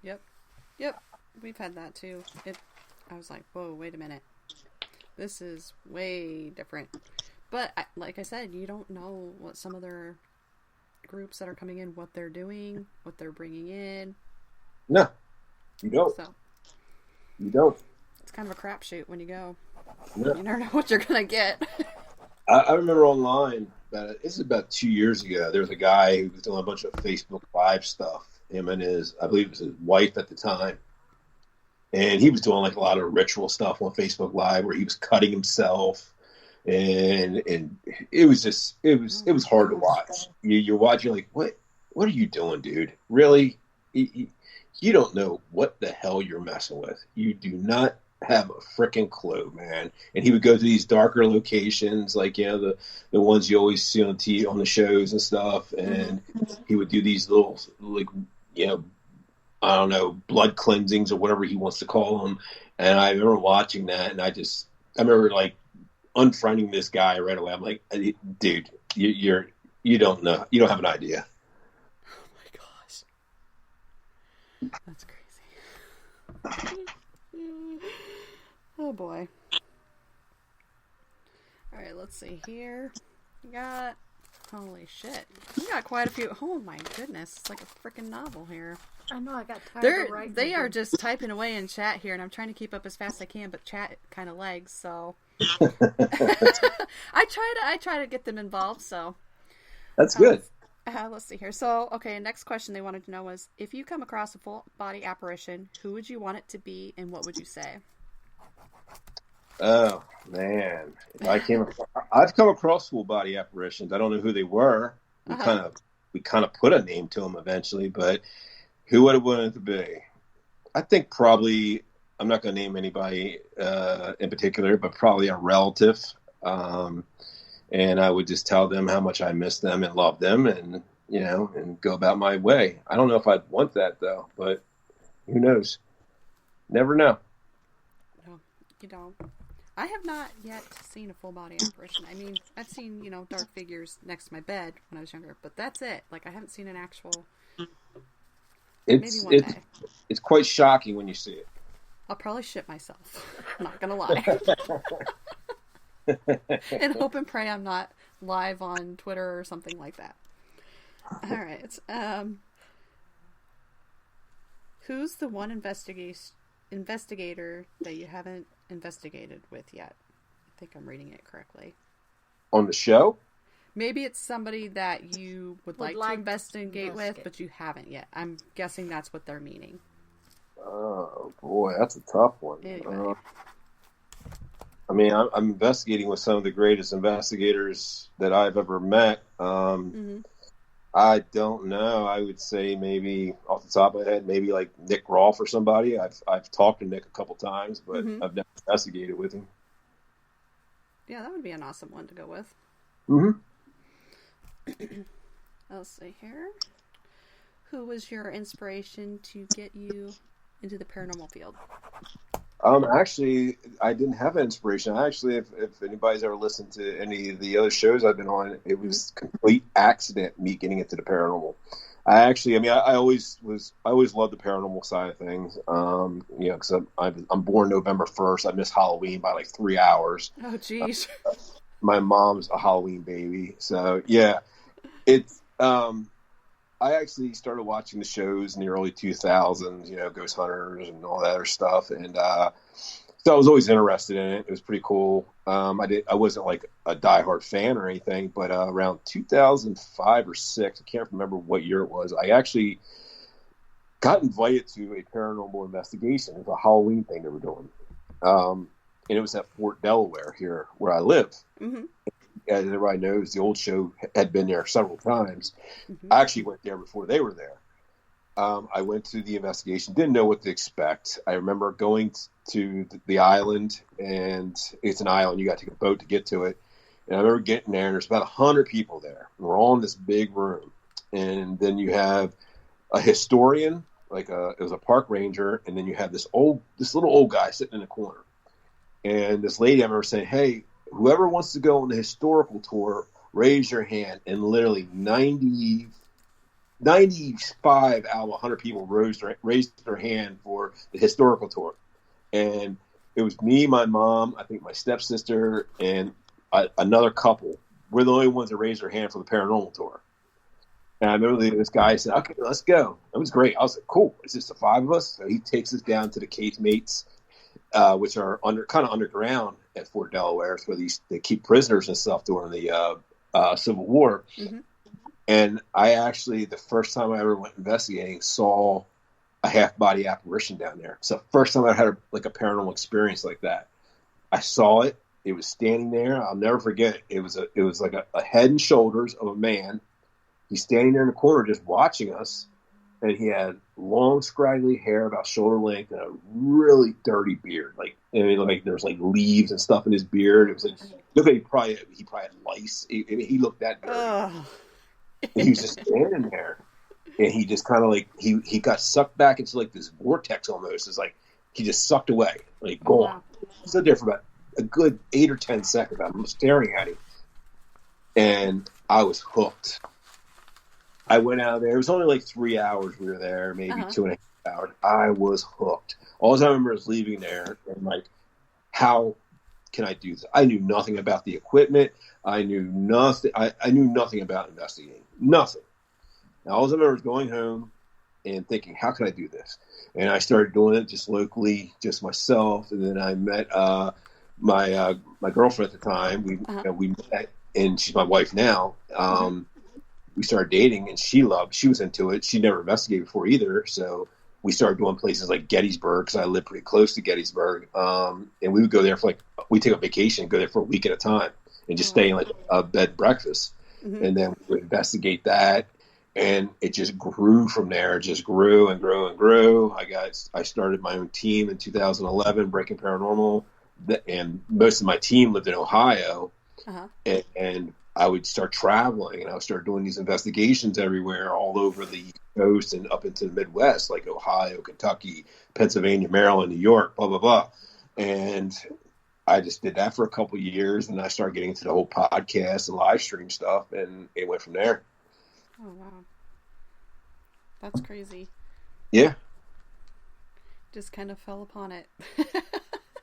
Yep. We've had that too. I was like, whoa, wait a minute, this is way different. But like I said, you don't know what some other groups that are coming in, what they're doing, what they're bringing in. No, you don't. So you don't. It's kind of a crapshoot when you go. Yeah. You never know what you're gonna get. I remember online, this is about 2 years ago, there was a guy who was doing a bunch of Facebook Live stuff, him and I believe it was his wife at the time. And he was doing like a lot of ritual stuff on Facebook Live where he was cutting himself. And it was hard to watch. You're watching like, what what are you doing, dude? Really? You don't know what the hell you're messing with. You do not have a freaking clue, man. And he would go to these darker locations, like, you know, the ones you always see on TV, on the shows and stuff. And he would do these little, like, you know, I don't know, blood cleansings or whatever he wants to call them. And I remember watching that, and I remember like unfriending this guy right away. I'm like, dude, you don't know, you don't have an idea. Oh my gosh, that's crazy. Oh boy. All right, let's see here. We got, holy shit, we got quite a few. Oh my goodness, it's like a freaking novel here. I know, I got tired of writing. They are just typing away in chat here, and I'm trying to keep up as fast as I can, but chat kind of lags, so I try to get them involved. So that's good. Let's see here. So, okay, next question they wanted to know was, if you come across a full body apparition, who would you want it to be, and what would you say? Oh man, I've come across full body apparitions. I don't know who they were. We kind of put a name to them eventually, but who would have wanted it to be? I think probably, I'm not going to name anybody in particular, but probably a relative. And I would just tell them how much I miss them and love them, and, you know, and go about my way. I don't know if I'd want that though, but who knows? Never know. No, you don't. I have not yet seen a full body apparition. I mean, I've seen, you know, dark figures next to my bed when I was younger, but that's it. Like, I haven't seen an actual. It's quite shocking when you see it. I'll probably shit myself. I'm not gonna lie. And hope and pray I'm not live on Twitter or something like that. All right. Who's the one investigator that you haven't investigated with yet? I think I'm reading it correctly. On the show? Maybe it's somebody that you would like to investigate with, but you haven't yet. I'm guessing that's what they're meaning. Oh, boy, that's a tough one. Anyway. I mean, I'm investigating with some of the greatest investigators that I've ever met. I don't know. I would say maybe off the top of my head, maybe like Nick Rolfe or somebody. I've talked to Nick a couple times, but I've never investigated with him. Yeah, that would be an awesome one to go with. Let's see here. Who was your inspiration to get you into the paranormal field? Actually, I didn't have an inspiration. Actually, if anybody's ever listened to any of the other shows I've been on, it was complete accident, me getting into the paranormal. I always loved the paranormal side of things. You know, because I'm born November 1st. I missed Halloween by like 3 hours. Oh, geez. My mom's a Halloween baby, so yeah. It's I actually started watching the shows in the early 2000s, you know, Ghost Hunters and all that other stuff, and so I was always interested in it. It was pretty cool. I wasn't like a diehard fan or anything, but around 2005 or 6, I can't remember what year it was, I actually got invited to a paranormal investigation. It was a Halloween thing they were doing, and it was at Fort Delaware here where I live. As everybody knows, the old show had been there several times. I actually went there before they were there. I went to the investigation, didn't know what to expect. I remember going to the island, and it's an island. You got to take a boat to get to it. And I remember getting there, and there's about 100 people there. And we're all in this big room. And then you have a historian, it was a park ranger, and then you have this little old guy sitting in the corner. And this lady, I remember saying, "Hey, whoever wants to go on the historical tour, raise your hand." And literally 95 out of 100 people raised their hand for the historical tour. And it was me, my mom, I think my stepsister, and another couple. We're the only ones that raised their hand for the paranormal tour. And I remember this guy said, "Okay, let's go." It was great. I was like, cool. It's just the 5 of us. So he takes us down to the casemates, which are kind of underground at Fort Delaware. It's where they keep prisoners and stuff during the Civil War. And I actually, the first time I ever went investigating, saw a half-body apparition down there. So first time I had a paranormal experience like that. I saw it. It was standing there. I'll never forget it. It was like a head and shoulders of a man, He's standing there in the corner just watching us, and he had long, scraggly hair about shoulder length and a really dirty beard. Like, I mean, like there's like leaves and stuff in his beard. It was like, look, he probably had lice. He looked that dirty. And he was just standing there, and he just kind of like he got sucked back into like this vortex almost. It's like he just sucked away, like gone. Wow. He stood there for about a good 8 or 10 seconds. I'm staring at him, and I was hooked. I went out there. It was only like 3 hours we were there, maybe 2.5 hours. I was hooked. All I remember is leaving there and like, how can I do this? I knew nothing about the equipment. I knew nothing. I knew nothing about investigating. Nothing. Now, all I remember is going home and thinking, how can I do this? And I started doing it just locally, just myself. And then I met my girlfriend at the time. We met, and she's my wife now. We started dating, and she was into it. She never investigated before either. So we started doing places like Gettysburg, because I lived pretty close to Gettysburg. And we would go there for we take a vacation, go there for a week at a time, and just stay in like a bed breakfast. And then we would investigate that. And it just grew from there. It just grew and grew and grew. I started my own team in 2011, Breaking Paranormal. And most of my team lived in Ohio. And I would start traveling, and I would start doing these investigations everywhere, all over the coast and up into the Midwest, like Ohio, Kentucky, Pennsylvania, Maryland, New York, blah, blah, blah. And I just did that for a couple of years, and I started getting into the whole podcast and live stream stuff, and it went from there. Oh, wow. That's crazy. Yeah. Just kind of fell upon it.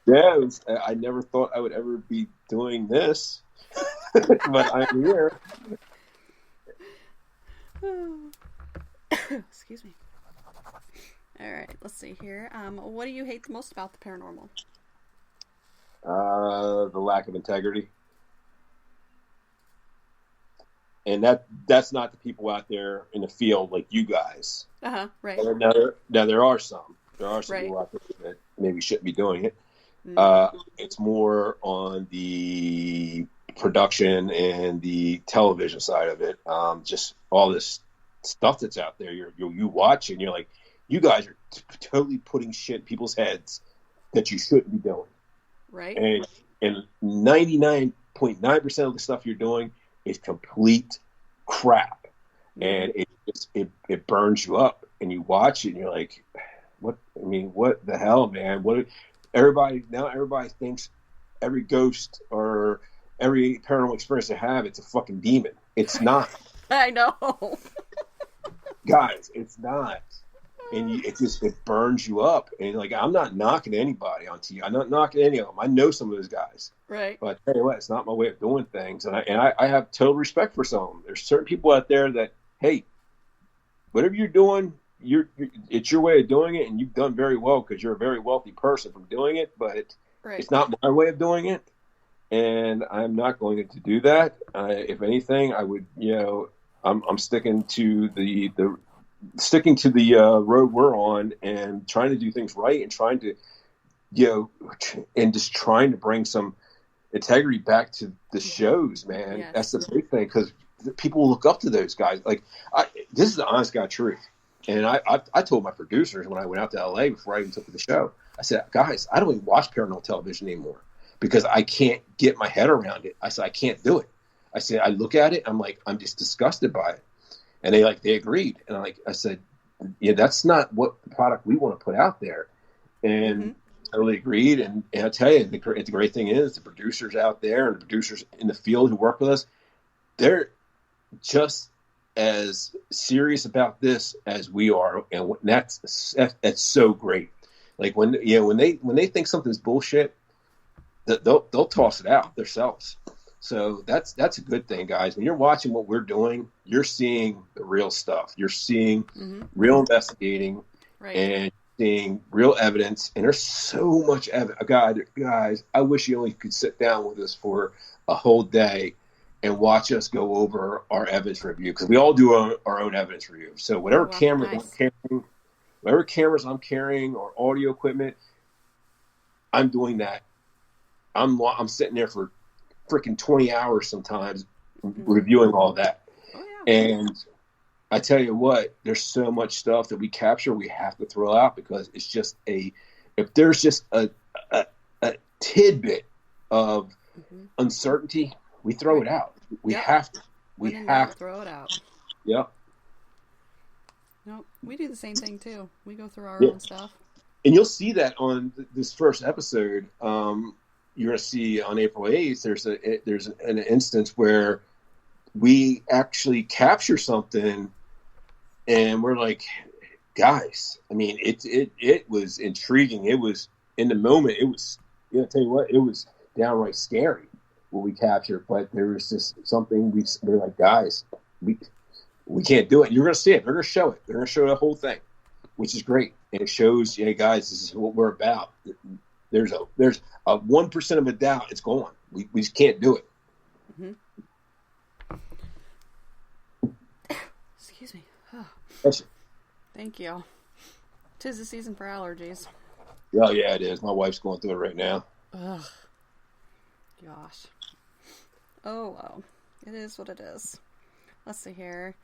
Yeah, I never thought I would ever be doing this. But I'm here. Excuse me. All right, let's see here. What do you hate the most about the paranormal? The lack of integrity, and that's not the people out there in the field like you guys. Right. Now there are some. Right. People out there that maybe shouldn't be doing it. It's more on the production and the television side of it. Just all this stuff that's out there. You watch and you're like, you guys are totally putting shit in people's heads that you shouldn't be doing. Right. And 99.9% of the stuff you're doing is complete crap. And it burns you up, and you watch it and you're like, what the hell, man? Everybody thinks every ghost or every paranormal experience they have, it's a fucking demon. It's not. I know. Guys, it's not. And it burns you up. And like, I'm not knocking anybody on TV. I'm not knocking any of them. I know some of those guys. Right. But I tell you what, it's not my way of doing things. And I have total respect for some of them. There's certain people out there that, hey, whatever you're doing, it's your way of doing it, and you've done very well because you're a very wealthy person from doing it. But it's not my way of doing it. And I'm not going to do that. If anything, I would, I'm sticking to the road we're on, and trying to do things right, and trying to, and just trying to bring some integrity back to the shows, man. Yes. That's the big thing, because people look up to those guys. Like, this is the honest God truth. And I told my producers when I went out to LA before I even took the show, I said, guys, I don't even watch paranormal television anymore, because I can't get my head around it. I said, I can't do it. I said, I look at it, I'm like, I'm just disgusted by it. And they agreed. And I said, yeah, that's not what the product we want to put out there. And I really agreed. And I tell you, the great thing is the producers out there and the producers in the field who work with us, they're just as serious about this as we are. And that's so great. Like when they think something's bullshit, they'll toss it out themselves. So that's a good thing, guys. When you're watching what we're doing, you're seeing the real stuff. You're seeing real investigating, and seeing real evidence. And there's so much evidence. Guys, I wish you only could sit down with us for a whole day and watch us go over our evidence review, because we all do our own evidence review. So whatever cameras I'm carrying or audio equipment, I'm doing that. I'm sitting there for freaking 20 hours sometimes reviewing all that. Oh, yeah. And I tell you what, there's so much stuff that we capture we have to throw out because it's just if there's just a tidbit of uncertainty, we throw it out. We have to. We have to throw it out. Yep. No, we do the same thing too. We go through our own stuff. And you'll see that on this first episode. You're going to see on April 8th, there's an instance where we actually capture something and we're like, guys, I mean, it was intriguing. It was in the moment. It was, I'll tell you what, it was downright scary what we captured, but there was just something we're like, guys, we can't do it. You're going to see it. They're going to show it. They're going to show the whole thing, which is great. And it shows, guys, this is what we're about. There's a 1% of a doubt. It's gone. We just can't do it. Excuse me. That's it. Thank you. 'Tis the season for allergies. Oh, yeah, it is. My wife's going through it right now. Ugh. Gosh. Oh, well. It is what it is. Let's see here.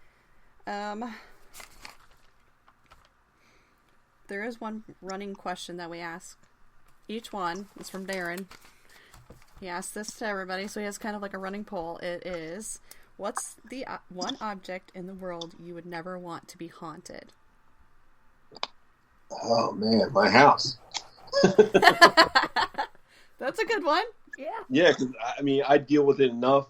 There is one running question that we ask. Each one is from Darren. He asked this to everybody, so he has kind of like a running poll. It is, what's the one object in the world you would never want to be haunted? Oh, man, my house. That's a good one. Yeah. Yeah, because, I mean, I deal with it enough.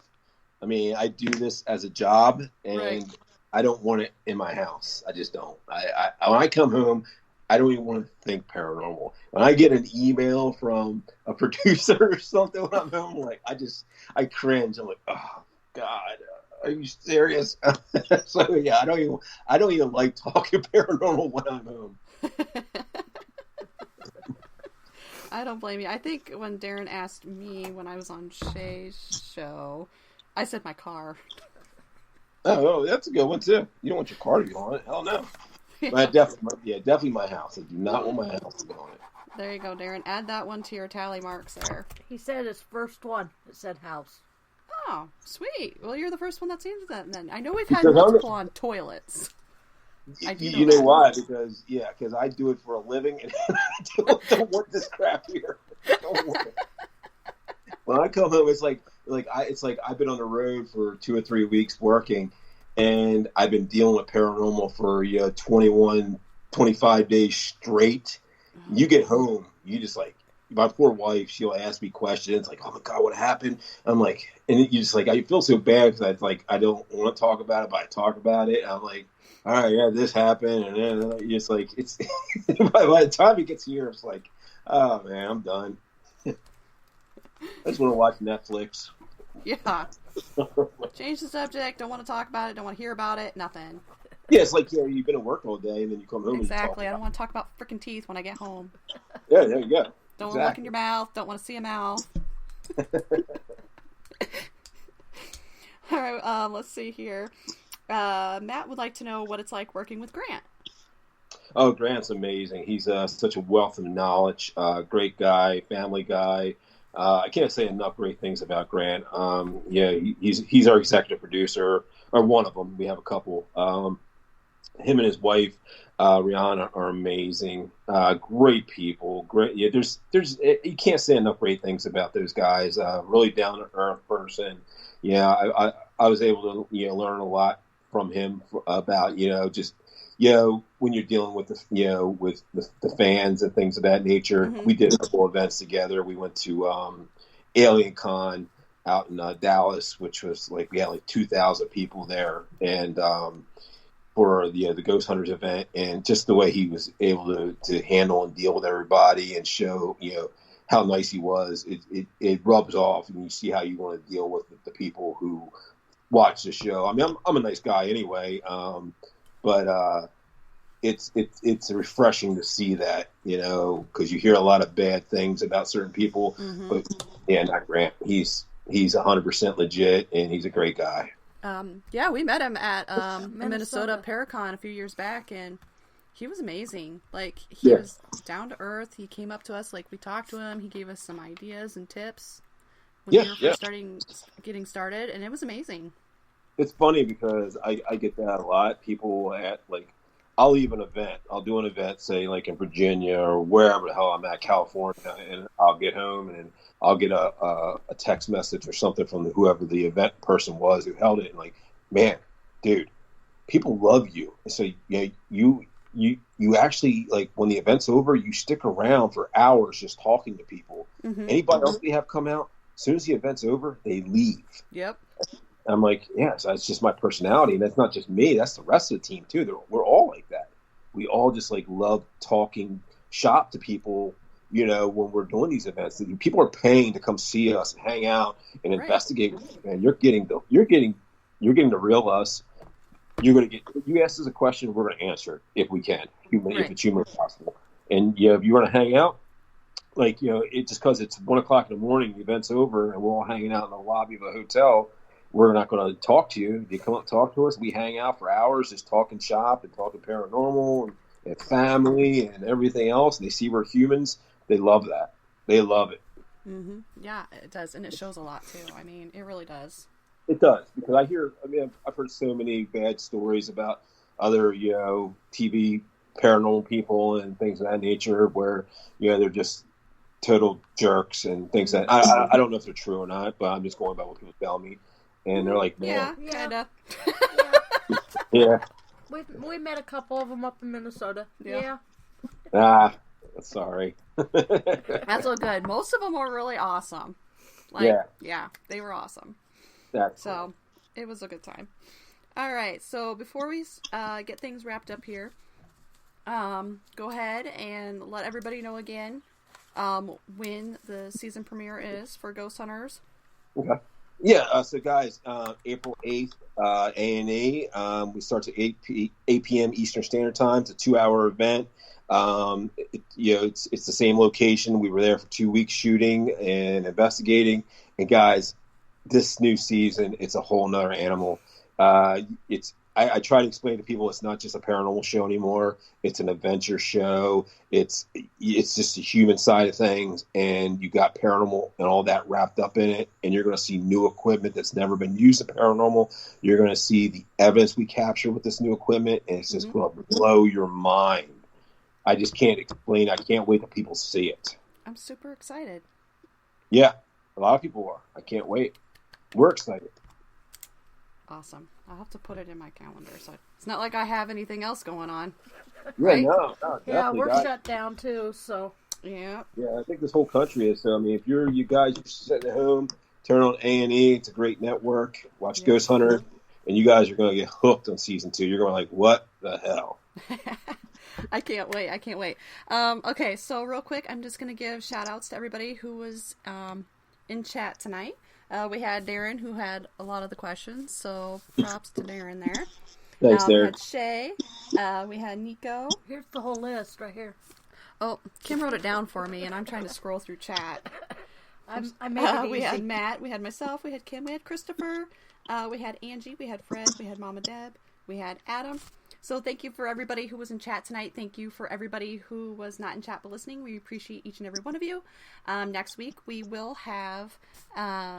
I mean, I do this as a job, and I don't want it in my house. I just don't. When I come home, I don't even want to think paranormal. When I get an email from a producer or something when I'm home, like I cringe. I'm like, oh God, are you serious? So yeah, I don't even like talking paranormal when I'm home. I don't blame you. I think when Darren asked me when I was on Shay's show, I said my car. Oh, that's a good one too. You don't want your car to be on it. Hell no. Yeah. But definitely my house. I do not want my house to be on it. There you go, Darren. Add that one to your tally marks there. He said his first one. It said house. Oh, sweet. Well, you're the first one that seems that then. I know we've had multiple on toilets. You know why? Because I do it for a living, and I don't want this crap here. I don't want it. When I come home, it's like I've been on the road for 2 or 3 weeks working, and I've been dealing with paranormal for 21, 25 days straight. You get home, you just like, my poor wife, she'll ask me questions like, oh my God, what happened? I'm like, and you just like, I feel so bad because I don't want to talk about it, but I talk about it. I'm like, all right, yeah, this happened. And then you're just like, it's by the time it gets here, it's like, oh man, I'm done. I just want to watch Netflix. Yeah. Change the subject. Don't want to talk about it. Don't want to hear about it. Nothing. Yeah, it's like you've been at work all day and then you come home. Exactly. I don't want to talk about freaking teeth when I get home. Yeah, there you go. Don't want to look in your mouth. Don't want to see a mouth. All right. Let's see here. Matt would like to know what it's like working with Grant. Oh, Grant's amazing. He's such a wealth of knowledge. Great guy, family guy. I can't say enough great things about Grant. He's our executive producer, or one of them. We have a couple. Him and his wife, Rihanna, are amazing. Great people. Great. Yeah, there's you can't say enough great things about those guys. Really down to earth person. Yeah, I was able to learn a lot from him about just when you're dealing with the fans and things of that nature. Mm-hmm. We did a couple events together. We went to Alien Con out in Dallas, which was we had 2,000 people there, and for the Ghost Hunters event, and just the way he was able to handle and deal with everybody and show how nice he was, it rubs off, and you see how you want to deal with the people who watch the show. I mean, I'm a nice guy anyway, but it's refreshing to see that, because you hear a lot of bad things about certain people. Mm-hmm. But yeah, not Grant. He's 100% legit, and he's a great guy. We met him at Minnesota Paracon a few years back, and he was amazing. He was down to earth. He came up to us, we talked to him. He gave us some ideas and tips when we were first getting started, and it was amazing. It's funny because I get that a lot. People at like, I'll leave an event. I'll do an event, say like in Virginia or wherever the hell I'm at, California, and I'll get home and I'll get a text message or something from whoever the event person was who held it, and like, man, dude, people love you. So yeah, you actually, like, when the event's over, you stick around for hours just talking to people. Mm-hmm. Anybody else they have come out, as soon as the event's over, they leave. Yep. I'm like, yes, that's just my personality, and that's not just me. That's the rest of the team too. We're all like that. We all just like love talking shop to people. You know, when we're doing these events, people are paying to come see us and hang out and investigate. And you're getting the real us. You're going to get. You ask us a question, we're going to answer it if we can, if it's humanly possible. And if you want to hang out, like, it just because it's 1:00 in the morning, the event's over, and we're all hanging out in the lobby of a hotel. We're not going to talk to you. You come up and talk to us. We hang out for hours just talking shop and talking paranormal and family and everything else. And they see we're humans. They love that. They love it. Mm-hmm. Yeah, it does. And it shows a lot, too. I mean, it really does. It does. Because I've heard so many bad stories about other, TV paranormal people and things of that nature where, they're just total jerks and things that I don't know if they're true or not, but I'm just going by what people tell me. And they're like, man. Yeah, kind of. Yeah. We met a couple of them up in Minnesota. Yeah. Sorry. That's all good. Most of them were really awesome. Yeah, they were awesome. So, it was a good time. All right, so before we get things wrapped up here, go ahead and let everybody know again when the season premiere is for Ghost Hunters. Okay. Yeah, so guys, April 8th, A&E. We start at 8 p.m. Eastern Standard Time. It's a 2-hour event. It's the same location. We were there for 2 weeks shooting and investigating. And guys, this new season, it's a whole nother animal. I try to explain to people it's not just a paranormal show anymore. It's an adventure show. It's just the human side of things, and you got paranormal and all that wrapped up in it. And you're going to see new equipment that's never been used in paranormal. You're going to see the evidence we capture with this new equipment, and it's just going to blow your mind. I just can't explain. I can't wait till people see it. I'm super excited. Yeah, a lot of people are. I can't wait. We're excited. Awesome. I'll have to put it in my calendar. So it's not like I have anything else going on. Right? No, Yeah, we're shut down too, so. Yeah. Yeah, I think this whole country is. So, I mean, if you guys are sitting at home, turn on A&E. It's a great network. Watch Ghost Hunter, and you guys are going to get hooked on season 2. You're going to like, what the hell? I can't wait. Okay, so real quick, I'm just going to give shout outs to everybody who was in chat tonight. We had Darren, who had a lot of the questions, so props to Darren there. Thanks, Darren. We had Shay. We had Nico. Here's the whole list right here. Oh, Kim wrote it down for me, and I'm trying to scroll through chat. I made it easy. We had Matt, we had myself, we had Kim, we had Christopher, we had Angie, we had Fred, we had Mama Deb, we had Adam. So thank you for everybody who was in chat tonight. Thank you for everybody who was not in chat but listening. We appreciate each and every one of you. Next week we will have I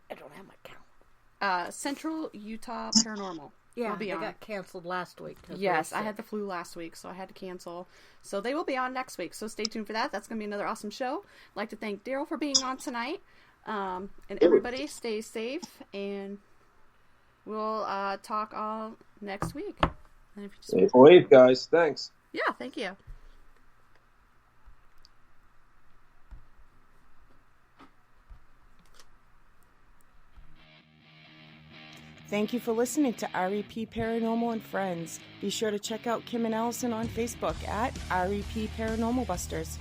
don't have my calendar. Central Utah Paranormal. Yeah, they got canceled last week. Yes, I had the flu last week, so I had to cancel. So they will be on next week, so stay tuned for that. That's going to be another awesome show. I'd like to thank Daryl for being on tonight. And everybody stay safe, and we'll talk all next week. And if you just... April 8th, guys. Thanks. Yeah, thank you. Thank you for listening to REP Paranormal and Friends. Be sure to check out Kim and Allison on Facebook at REP Paranormal Busters.